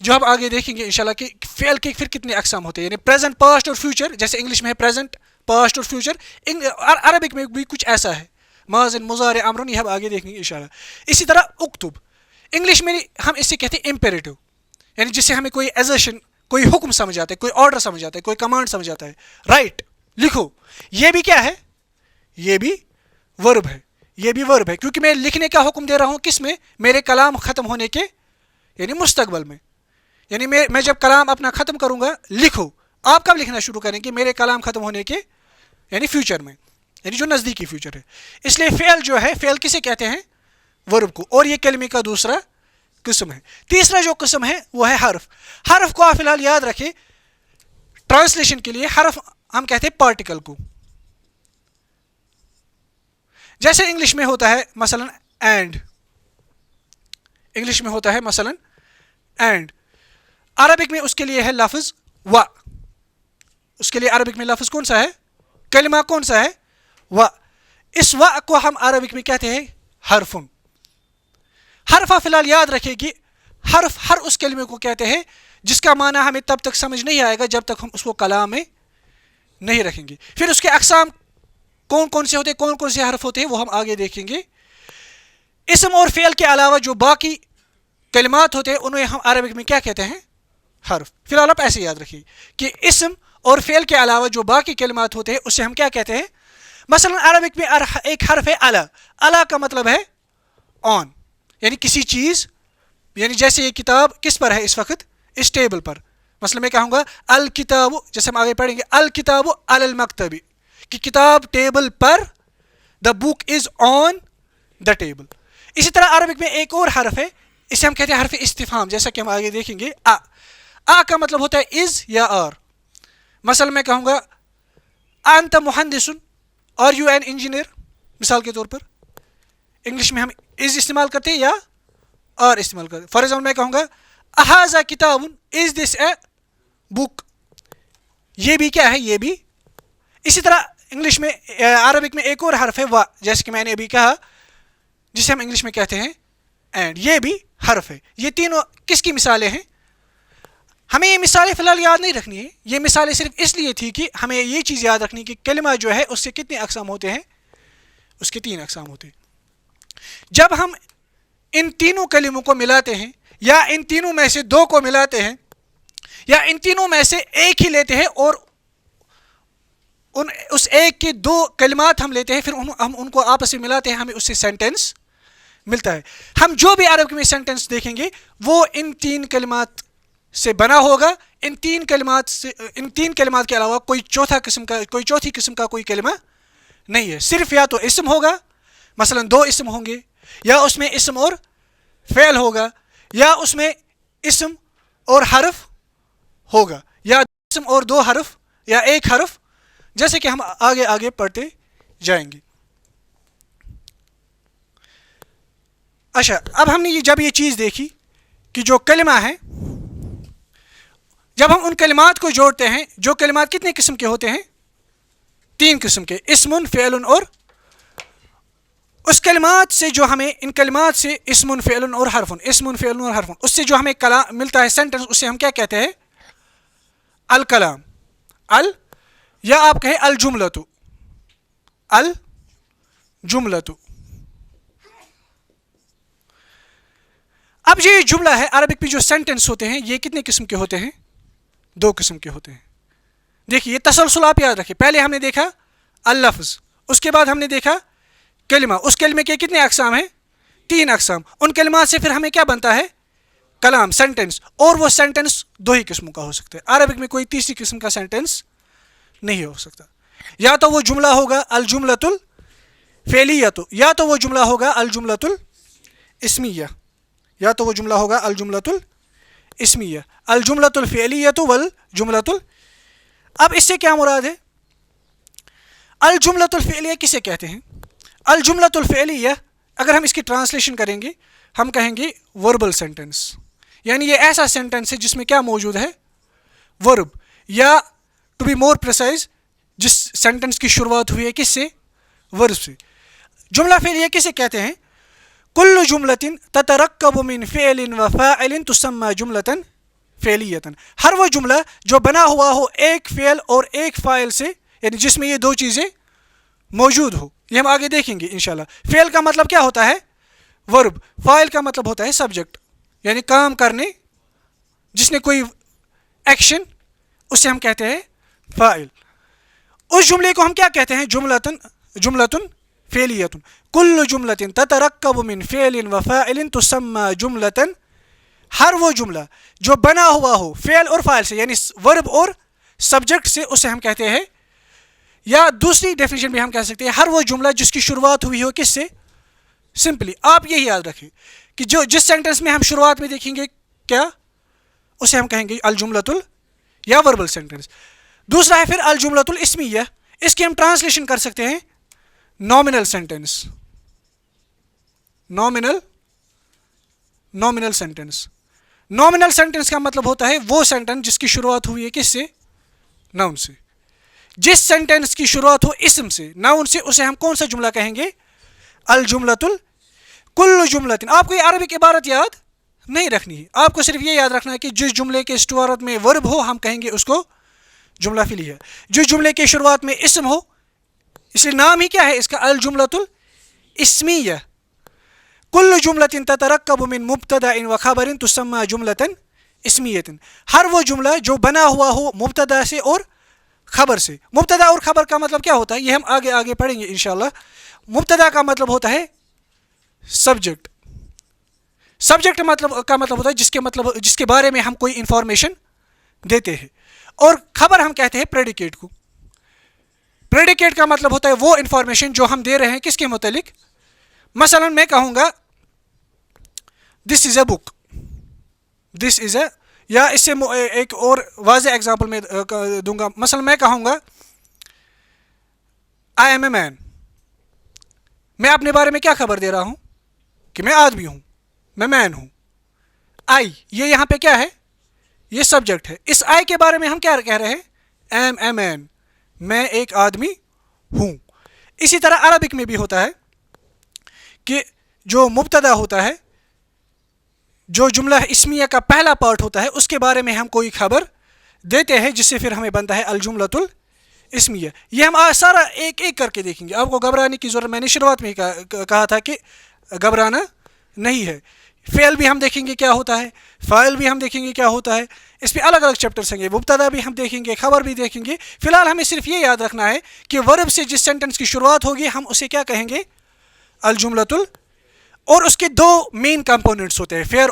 جو ہم آگے دیکھیں گے انشاءاللہ کہ فعل کے پھر کتنے اقسام ہوتے ہیں، یعنی پریزنٹ، پاسٹ اور فیوچر. جیسے انگلش میں ہے پریزنٹ، پاسٹ اور فیوچر، عربک میں بھی کچھ ایسا ہے، ماضی، مضارع، امر. یہ ہم آگے دیکھیں گے انشاءاللہ. اسی طرح اکتب، انگلش میں ہم اسے کہتے ہیں امپیریٹو، یعنی جس سے ہمیں کوئی ایزرشن، کوئی حکم سمجھ آتا ہے، کوئی آرڈر سمجھ آتا ہے، کوئی کمانڈ سمجھ آتا ہے. رائٹ، لکھو. یہ بھی کیا ہے؟ یہ بھی ورب ہے، یہ بھی ورب ہے، کیونکہ میں لکھنے کا حکم دے رہا ہوں کس میں؟ میرے کلام ختم ہونے کے یعنی مستقبل میں. یعنی میں جب کلام اپنا ختم کروں گا، لکھو. آپ کب لکھنا شروع کریں گے؟ میرے کلام ختم ہونے کے یعنی فیوچر میں، یعنی جو نزدیکی فیوچر ہے. اس لیے فعل جو ہے، فعل کسے کہتے ہیں؟ ورب کو. اور یہ کلمے کا دوسرا قسم ہے. تیسرا جو قسم ہے وہ ہے حرف. حرف کو آپ فی الحال یاد رکھیں، ٹرانسلیشن کے لیے حرف ہم کہتے ہیں پارٹیکل کو. جیسے انگلش میں ہوتا ہے مثلا اینڈ، انگلش میں ہوتا ہے مثلا اینڈ، عربک میں اس کے لیے ہے لفظ و. اس کے لیے عربک میں لفظ کون سا ہے؟ کلمہ کون سا ہے؟ و. اس و کو ہم عربک میں کہتے ہیں حرفن. حرف فی الحال یاد رکھے کہ حرف ہر اس کلمے کو کہتے ہیں جس کا معنی ہمیں تب تک سمجھ نہیں آئے گا جب تک ہم اس کو کلام میں نہیں رکھیں گے. پھر اس کے اقسام کون کون سے ہوتے ہیں، کون کون سے حرف ہوتے ہیں، وہ ہم آگے دیکھیں گے. اسم اور فعل کے علاوہ جو باقی کلمات ہوتے ہیں انہیں ہم عربک میں کیا کہتے ہیں؟ حرف. فی الحال آپ ایسے یاد رکھیے کہ اسم اور فعل کے علاوہ جو باقی کلمات ہوتے ہیں اسے ہم کیا کہتے ہیں؟ مثلا عربک میں ایک حرف ہے الا. الا کا مطلب ہے آن، یعنی کسی چیز، یعنی جیسے یہ کتاب کس پر ہے اس وقت؟ اس ٹیبل پر. مثلا میں کہوں گا الکتاب، جیسے ہم آگے پڑھیں گے الکتاب علی المکتب، کہ کتاب table per, the book is on the table. اسی طرح عربک میں ایک اور حرف ہے، اسے ہم کہتے ہیں حرف استفہام، جیسا کہ ہم آگے دیکھیں گے. آ کا مطلب ہوتا ہے از یا آر. مثلا میں کہوں گا انت مہندس، آر یو این انجینئر، مثال کے طور پر. انگلش میں ہم از استعمال کرتے ہیں یا آر استعمال کرتے ہیں. فار ایگزامپل میں کہوں گا احاذا کتاب، از دس اے بک. یہ بھی کیا ہے؟ یہ بھی. اسی طرح انگلش میں، عربک میں ایک اور حرف ہے وا، جیسے کہ میں نے ابھی کہا، جسے ہم انگلش میں کہتے ہیں اینڈ. یہ بھی حرف ہے. یہ تینوں کس کی مثالیں ہیں؟ ہمیں یہ مثالیں فی الحال یاد نہیں رکھنی ہے، یہ مثالیں صرف اس لیے تھی کہ ہمیں یہ چیز یاد رکھنی کہ کلمہ جو ہے اس سے کتنے اقسام ہوتے ہیں؟ اس کے 3 اقسام ہوتے ہیں. جب ہم ان تینوں کلموں کو ملاتے ہیں، یا ان تینوں میں سے 2 کو ملاتے ہیں، یا ان تینوں میں سے ایک ہی لیتے ہیں اور اس ایک کے 2 کلمات ہم لیتے ہیں، پھر ہم ان کو آپس میں ملاتے ہیں، ہمیں اس سے سینٹنس ملتا ہے. ہم جو بھی عربی میں سینٹنس دیکھیں گے وہ ان 3 کلمات سے بنا ہوگا. ان 3 کلمات کے علاوہ کوئی چوتھی قسم کا کوئی کلمہ نہیں ہے. صرف یا تو اسم ہوگا، مثلا 2 اسم ہوں گے، یا اس میں اسم اور فعل ہوگا، یا اس میں اسم اور حرف ہوگا، یا اسم اور 2 حرف، یا 1 حرف، جیسے کہ ہم آگے پڑھتے جائیں گے. اچھا، اب ہم نے جب یہ چیز دیکھی کہ جو کلمہ ہے، جب ہم ان کلمات کو جوڑتے ہیں، جو کلمات کتنے قسم کے ہوتے ہیں؟ 3 قسم کے، اسم، فعل اور. اس کلمات سے جو ہمیں، ان کلمات سے اسم، فعل اور حرف، اسم، فعل اور حرف، اس سے جو ہمیں کلام ملتا ہے، سینٹنس، اسے ہم کیا کہتے ہیں؟ الکلام. یا آپ کہیں الجملۃ. الجملۃ. اب یہ جملہ ہے، عربک میں جو سینٹنس ہوتے ہیں یہ کتنے قسم کے ہوتے ہیں؟ 2 قسم کے ہوتے ہیں. دیکھیے، یہ تسلسل آپ یاد رکھیں. پہلے ہم نے دیکھا اللفظ، اس کے بعد ہم نے دیکھا کلمہ. اس کلمے کے کتنے اقسام ہیں؟ 3 اقسام. ان کلمات سے پھر ہمیں کیا بنتا ہے؟ کلام، سینٹنس. اور وہ سینٹنس 2 ہی قسموں کا ہو سکتا ہے. عربک میں کوئی تیسری قسم کا سینٹنس نہیں ہو سکتا. یا تو وہ جملہ ہوگا الجملۃ الفعلیۃ، یا تو وہ جملہ ہوگا الجملۃ الاسمیہ، یا تو وہ جملہ ہوگا الجملۃ الاسمیہ، الجملۃ الفعلیۃ والجملۃ اب اس سے کیا مراد ہے؟ الجملۃ الفعلیہ کسے کہتے ہیں؟ الجملۃ الفعلیہ اگر ہم اس کی ٹرانسلیشن کریں گے ہم کہیں گے وربل سینٹنس، یعنی یہ ایسا سینٹنس ہے جس میں کیا موجود ہے؟ ورب، یا ٹو بی مور پریسائز جس سینٹنس کی شروعات ہوئی ہے کس سے؟ ورب سے۔ جملہ فعلیہ کسے کہتے ہیں؟ کل جملۃ تترکب من فعل و فاعل تسمى جملۃ فعلیۃ، ہر وہ جملہ جو بنا ہوا ہو ایک فعل اور ایک فاعل سے، یعنی جس میں یہ دو چیزیں موجود ہو، یہ ہم آگے دیکھیں گے انشاءاللہ۔ فعل کا مطلب کیا ہوتا ہے؟ ورب، فاعل کا مطلب ہوتا ہے سبجیکٹ، یعنی کام کرنے، جس نے کوئی ایکشن، اسے ہم کہتے ہیں فاعل۔ اس جملے کو ہم کیا کہتے ہیں؟ جملۃ فعلیۃ، کل جملۃ تترکب من فعل و فاعل تسمى جملۃ، ہر وہ جملہ جو بنا ہوا ہو فعل اور فاعل سے، یعنی ورب اور سبجیکٹ سے، اسے ہم کہتے ہیں، یا دوسری ڈیفینیشن بھی ہم کہہ سکتے ہیں ہر وہ جملہ جس کی شروعات ہوئی ہو کس سے؟ سمپلی آپ یہی یاد رکھیں کہ جس سینٹنس میں ہم شروعات میں دیکھیں گے کیا، اسے ہم کہیں گے الجملۃ یا وربل سینٹنس۔ دوسرا ہے پھر الجملۃ الاسمیہ، اس کی ہم ٹرانسلیشن کر سکتے ہیں nominal sentence, nominal sentence. Nominal sentence کا مطلب ہوتا ہے وہ سینٹنس جس کی شروعات ہوئی ہے کس سے؟ ناؤن سے۔ جس سینٹنس کی شروعات ہو اسم سے، ناؤن سے، اسے ہم کون سا جملہ کہیں گے؟ الجملۃ کل جملۃ۔ آپ کو یہ عربک عبارت یاد نہیں رکھنی ہے، آپ کو صرف یہ یاد رکھنا ہے کہ جس جملے کے شروعات میں ورب ہو ہم کہیں گے اس کو جملہ فعلیہ، جس جملے کے شروعات میں اسم ہو، اس لیے نام ہی کیا ہے اس کا؟ الجملۃ الاسمیہ۔ کل جملۃ تترکب من مبتدأ و خبر تسمى جملۃ اسمیۃ، ہر وہ جملہ جو بنا ہوا ہو مبتدا سے اور خبر سے۔ مبتدا اور خبر کا مطلب کیا ہوتا ہے یہ ہم آگے پڑھیں گے انشاءاللہ۔ مبتدا کا مطلب ہوتا ہے سبجیکٹ، سبجیکٹ کا مطلب ہوتا ہے جس کے بارے میں ہم کوئی انفارمیشن دیتے ہیں، اور خبر ہم کہتے ہیں پریڈیکیٹ کو۔ پریڈیکیٹ کا مطلب ہوتا ہے وہ انفارمیشن جو ہم دے رہے ہیں کس کے متعلق؟ مثلا میں کہوں گا دس از اے بک، دس از اے، یا اس سے ایک اور واضح ایگزامپل میں دوں گا، مثلا میں کہوں گا آئی ایم اے مین، میں اپنے بارے میں کیا خبر دے رہا ہوں؟ کہ میں آدمی ہوں، میں مین ہوں۔ آئی، یہ یہاں پہ کیا ہے؟ یہ سبجیکٹ ہے۔ اس آئی کے بارے میں ہم کیا کہہ رہے ہیں؟ ایم اے مین، میں ایک آدمی ہوں۔ اسی طرح عربک میں بھی ہوتا ہے کہ جو مبتدا ہوتا ہے، جو جملہ اسمیہ کا پہلا پارٹ ہوتا ہے، اس کے بارے میں ہم کوئی خبر دیتے ہیں جس سے پھر ہمیں بنتا ہے الجملۃ الاسمیہ۔ یہ ہم سارا ایک ایک کر کے دیکھیں گے، آپ کو گھبرانے کی ضرورت، میں نے شروعات میں ہی کہا تھا کہ گھبرانا نہیں ہے۔ فعل بھی ہم دیکھیں گے کیا ہوتا ہے، فاعل بھی ہم دیکھیں گے کیا ہوتا ہے، اس پہ الگ الگ چیپٹرز ہیں، مبتدا بھی ہم دیکھیں گے، خبر بھی دیکھیں گے۔ فی الحال ہمیں صرف یہ یاد رکھنا ہے کہ ورب سے جس سینٹنس کی شروعات ہوگی ہم اسے کیا کہیں گے؟ الجملۃ اور اس کے دو مین کمپوننٹس ہوتے ہیں، فعل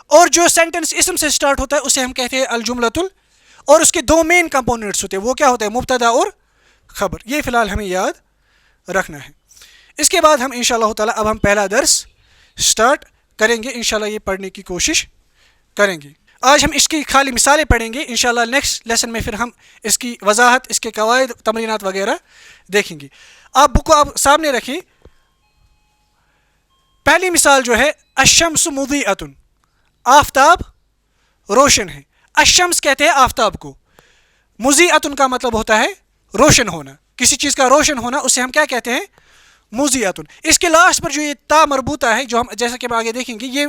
اور جو سینٹنس اسم سے سٹارٹ ہوتا ہے اسے ہم کہتے ہیں الجملۃ اور اس کے دو مین کمپوننٹس ہوتے ہیں، وہ کیا ہوتا ہے؟ مبتدا اور خبر۔ یہ فی الحال ہمیں یاد رکھنا ہے۔ اس کے بعد ہم انشاءاللہ تعالی اب ہم پہلا درس سٹارٹ کریں گے، انشاءاللہ یہ پڑھنے کی کوشش کریں گے۔ آج ہم اس کی خالی مثالیں پڑھیں گے، انشاءاللہ نیکسٹ لیسن میں پھر ہم اس کی وضاحت، اس کے قواعد، تمرینات وغیرہ دیکھیں گے۔ آپ بک کو آپ سامنے رکھیں۔ پہلی مثال جو ہے الشمس مضیئۃ، آفتاب روشن ہے۔ الشمس کہتے ہیں آفتاب کو، مضیئۃ کا مطلب ہوتا ہے روشن ہونا، کسی چیز کا روشن ہونا، اسے ہم کیا کہتے ہیں؟ مضیئۃ۔ اس کے لاسٹ پر جو یہ تا مربوطہ ہے، جو ہم جیسا کہ ہم آگے دیکھیں گے، یہ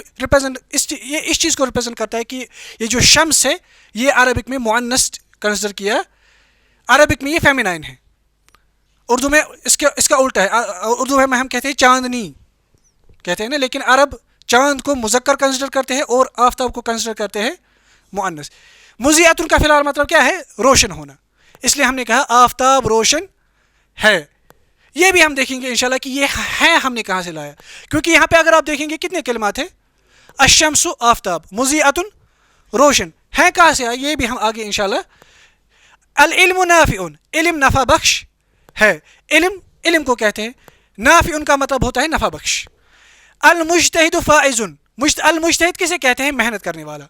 اس چیز کو ریپرزینٹ کرتا ہے کہ یہ جو شمس ہے یہ عربک میں مؤنث کنسیڈر کیا، عربک میں یہ فیمینائن ہے۔ اردو میں اس کا الٹا ہے، اردو میں ہم کہتے ہیں چاندنی کہتے ہیں نا، لیکن عرب چاند کو مذکر کنسیڈر کرتے ہیں اور آفتاب کو کنسیڈر کرتے ہیں مؤنث۔ مضیئۃ کا فی الحال مطلب کیا ہے؟ روشن ہونا، اس لیے ہم نے کہا آفتاب روشن ہے۔ یہ بھی ہم دیکھیں گے انشاءاللہ کہ یہ ہے ہم نے کہاں سے لایا، کیونکہ یہاں پہ اگر آپ دیکھیں گے کتنے کلمات ہیں؟ الشمس آفتاب، مضیئۃ روشن، ہے کہاں سے آیا؟ یہ بھی ہم آگے انشاءاللہ العلم نافع، علم نفع بخش ہے، علم کو کہتے ہیں، نافع کا مطلب ہوتا ہے نفع بخش. المجتہد فائز، المجتہد کسے کہتے ہیں؟ محنت کرنے والا.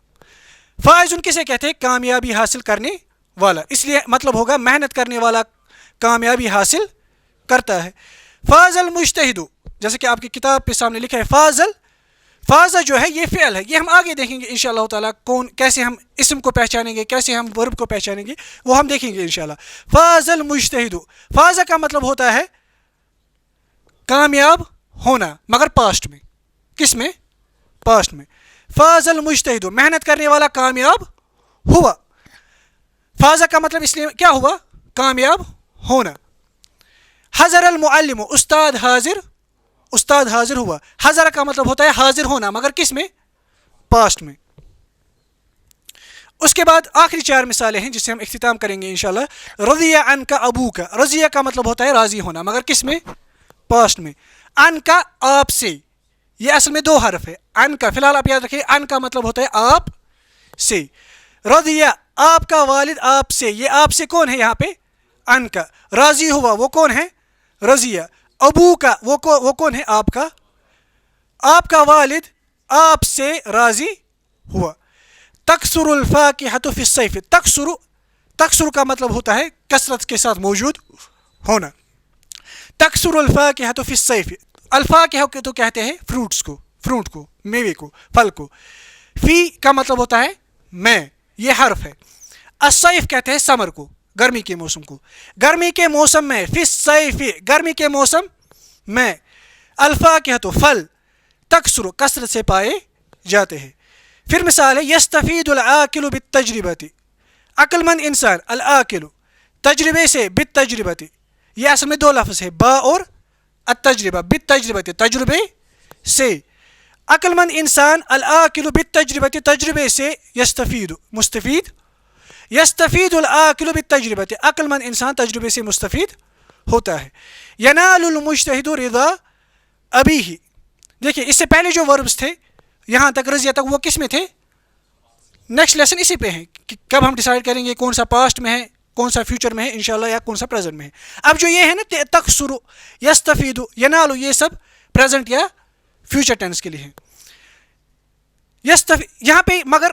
فائز کسے کہتے ہیں؟ کامیابی حاصل کرنے والا. اس لیے مطلب ہوگا محنت کرنے والا کامیابی حاصل کرتا ہے. فاز المجتہد، جیسے کہ آپ کی کتاب پہ سامنے لکھا ہے فاز جو ہے یہ فعل ہے. یہ ہم آگے دیکھیں گے انشاءاللہ تعالیٰ، کیسے ہم اسم کو پہچانیں گے، کیسے ہم ورب کو پہچانیں گے، وہ ہم دیکھیں گے انشاءاللہ. فاز المجتہد، فاز کا مطلب ہوتا ہے کامیاب ہونا، مگر پاسٹ میں. کس میں؟ پاسٹ میں. فاز المجتہد، محنت کرنے والا کامیاب ہوا. فاز کا مطلب اس لیے کیا ہوا؟ کامیاب ہونا. حضر المعلم، استاد حاضر ہوا. حضر کا مطلب ہوتا ہے حاضر ہونا، مگر کس میں؟ پاسٹ میں. اس کے بعد آخری 4 مثالیں ہیں جس سے ہم اختتام کریں گے انشاءاللہ. رضی عنک ابوک، رضی کا مطلب ہوتا ہے راضی ہونا، مگر کس میں؟ پاسٹ میں. ان کا آپ سے، یہ اصل میں 2 حرف ہے. ان کا، فی الحال آپ یاد رکھیے، ان کا مطلب ہوتا ہے آپ سے. رضی، آپ کا والد آپ سے، یہ آپ سے کون ہے یہاں پہ؟ ان کا. راضی ہوا، وہ کون ہے؟ رضی. ابو کا، وہ کون ہے؟ آپ کا. آپ کا والد آپ سے راضی ہوا. تکثر الفاکہۃ فی الصیف، تکثر کا مطلب ہوتا ہے کثرت کے ساتھ موجود ہونا. تکثر الفاکہۃ فی الصیف، الفاکہہ کو تو کہتے ہیں فروٹ کو، میوے کو، پھل کو. فی کا مطلب ہوتا ہے میں، یہ حرف ہے. الصیف کہتے ہیں سمر کو، گرمی کے موسم کو. گرمی کے موسم میں، فی الصیف، گرمی کے موسم میں. الفاکہۃ، پھل. تکثر، کثرت سے پائے جاتے ہیں. پھر مثال ہے یستفید العاقل بالتجربۃ، عقل مند انسان، العاقل تجربے سے، بالتجربۃ، یہ اصل میں 2 لفظ ہے، با اور التجربہ. بالتجربۃ، تجربے سے. عقل مند انسان العاقل بالتجربۃ، تجربے سے. یستفید، مستفید. یستفید العاقل بالتجربۃ، عقل مند انسان تجربے سے مستفید ہوتا ہے. ینال المجتہد رضا ابیہ، دیکھیے اس سے پہلے جو وربس تھے یہاں تک رضیہ تک، وہ کس میں تھے؟ نیکسٹ لیسن اسی پہ ہے کہ کب ہم ڈیسائیڈ کریں گے کون سا پاسٹ میں ہے، کون سا فیوچر میں ہے انشاءاللہ، یا کون سا پریزنٹ میں ہے. اب جو یہ ہے نا تکثر، یستفید، ینال، یہ سب پریزنٹ یا فیوچر ٹینس کے لیے ہے. یہاں پہ مگر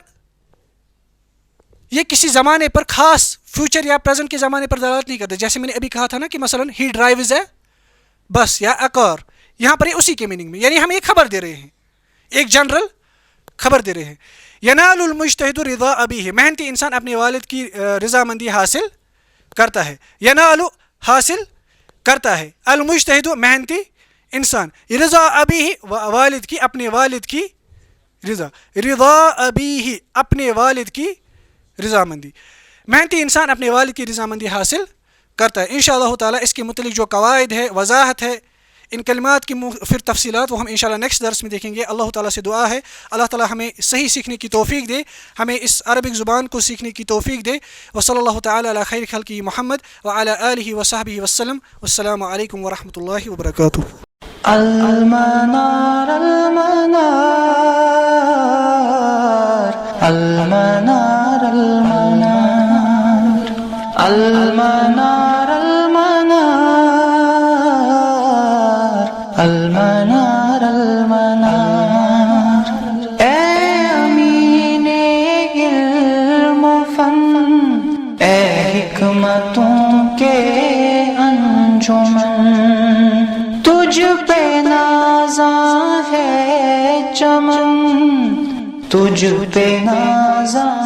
یہ کسی زمانے پر خاص فیوچر یا پریزنٹ کے زمانے پر دلالت نہیں کرتے. جیسے میں نے ابھی کہا تھا نا کہ مثلا ہی ڈرائیوز اے بس یا اے کار، یہاں پر اسی کے میننگ میں، یعنی ہم ایک خبر دے رہے ہیں، ایک جنرل خبر دے رہے ہیں. ینال المجتہد رضا ابیہ، محنتی انسان اپنے والد کی رضامندی حاصل کرتا ہے. ینال، حاصل کرتا ہے. المجتہد، محنتی انسان. رضا ابیہ، والد کی، اپنے والد کی رضا. رضا ابیہ، اپنے والد کی رضامندی. محنتی انسان اپنے والد کی رضامندی حاصل کرتا ہے. انشاءاللہ تعالیٰ اس کے متعلق جو قواعد ہے، وضاحت ہے، ان کلمات کی پھر تفصیلات، وہ ہم انشاءاللہ نیکسٹ درس میں دیکھیں گے. اللہ تعالیٰ سے دعا ہے اللہ تعالیٰ ہمیں صحیح سیکھنے کی توفیق دے، ہمیں اس عربک زبان کو سیکھنے کی توفیق دے. وصلی اللہ تعالیٰ علی خیر خلقہ محمد وعلی آلہ وصحبہ وسلم. والسلام علیکم ورحمۃ اللہ وبرکاتہ. المنار المنار المنار المنار المنار المنار المنار. اے امین علم و فن، اے حکمتوں کے انجمن، تجھ پہ نازاں ہے چمن، تجھ پہ نازاں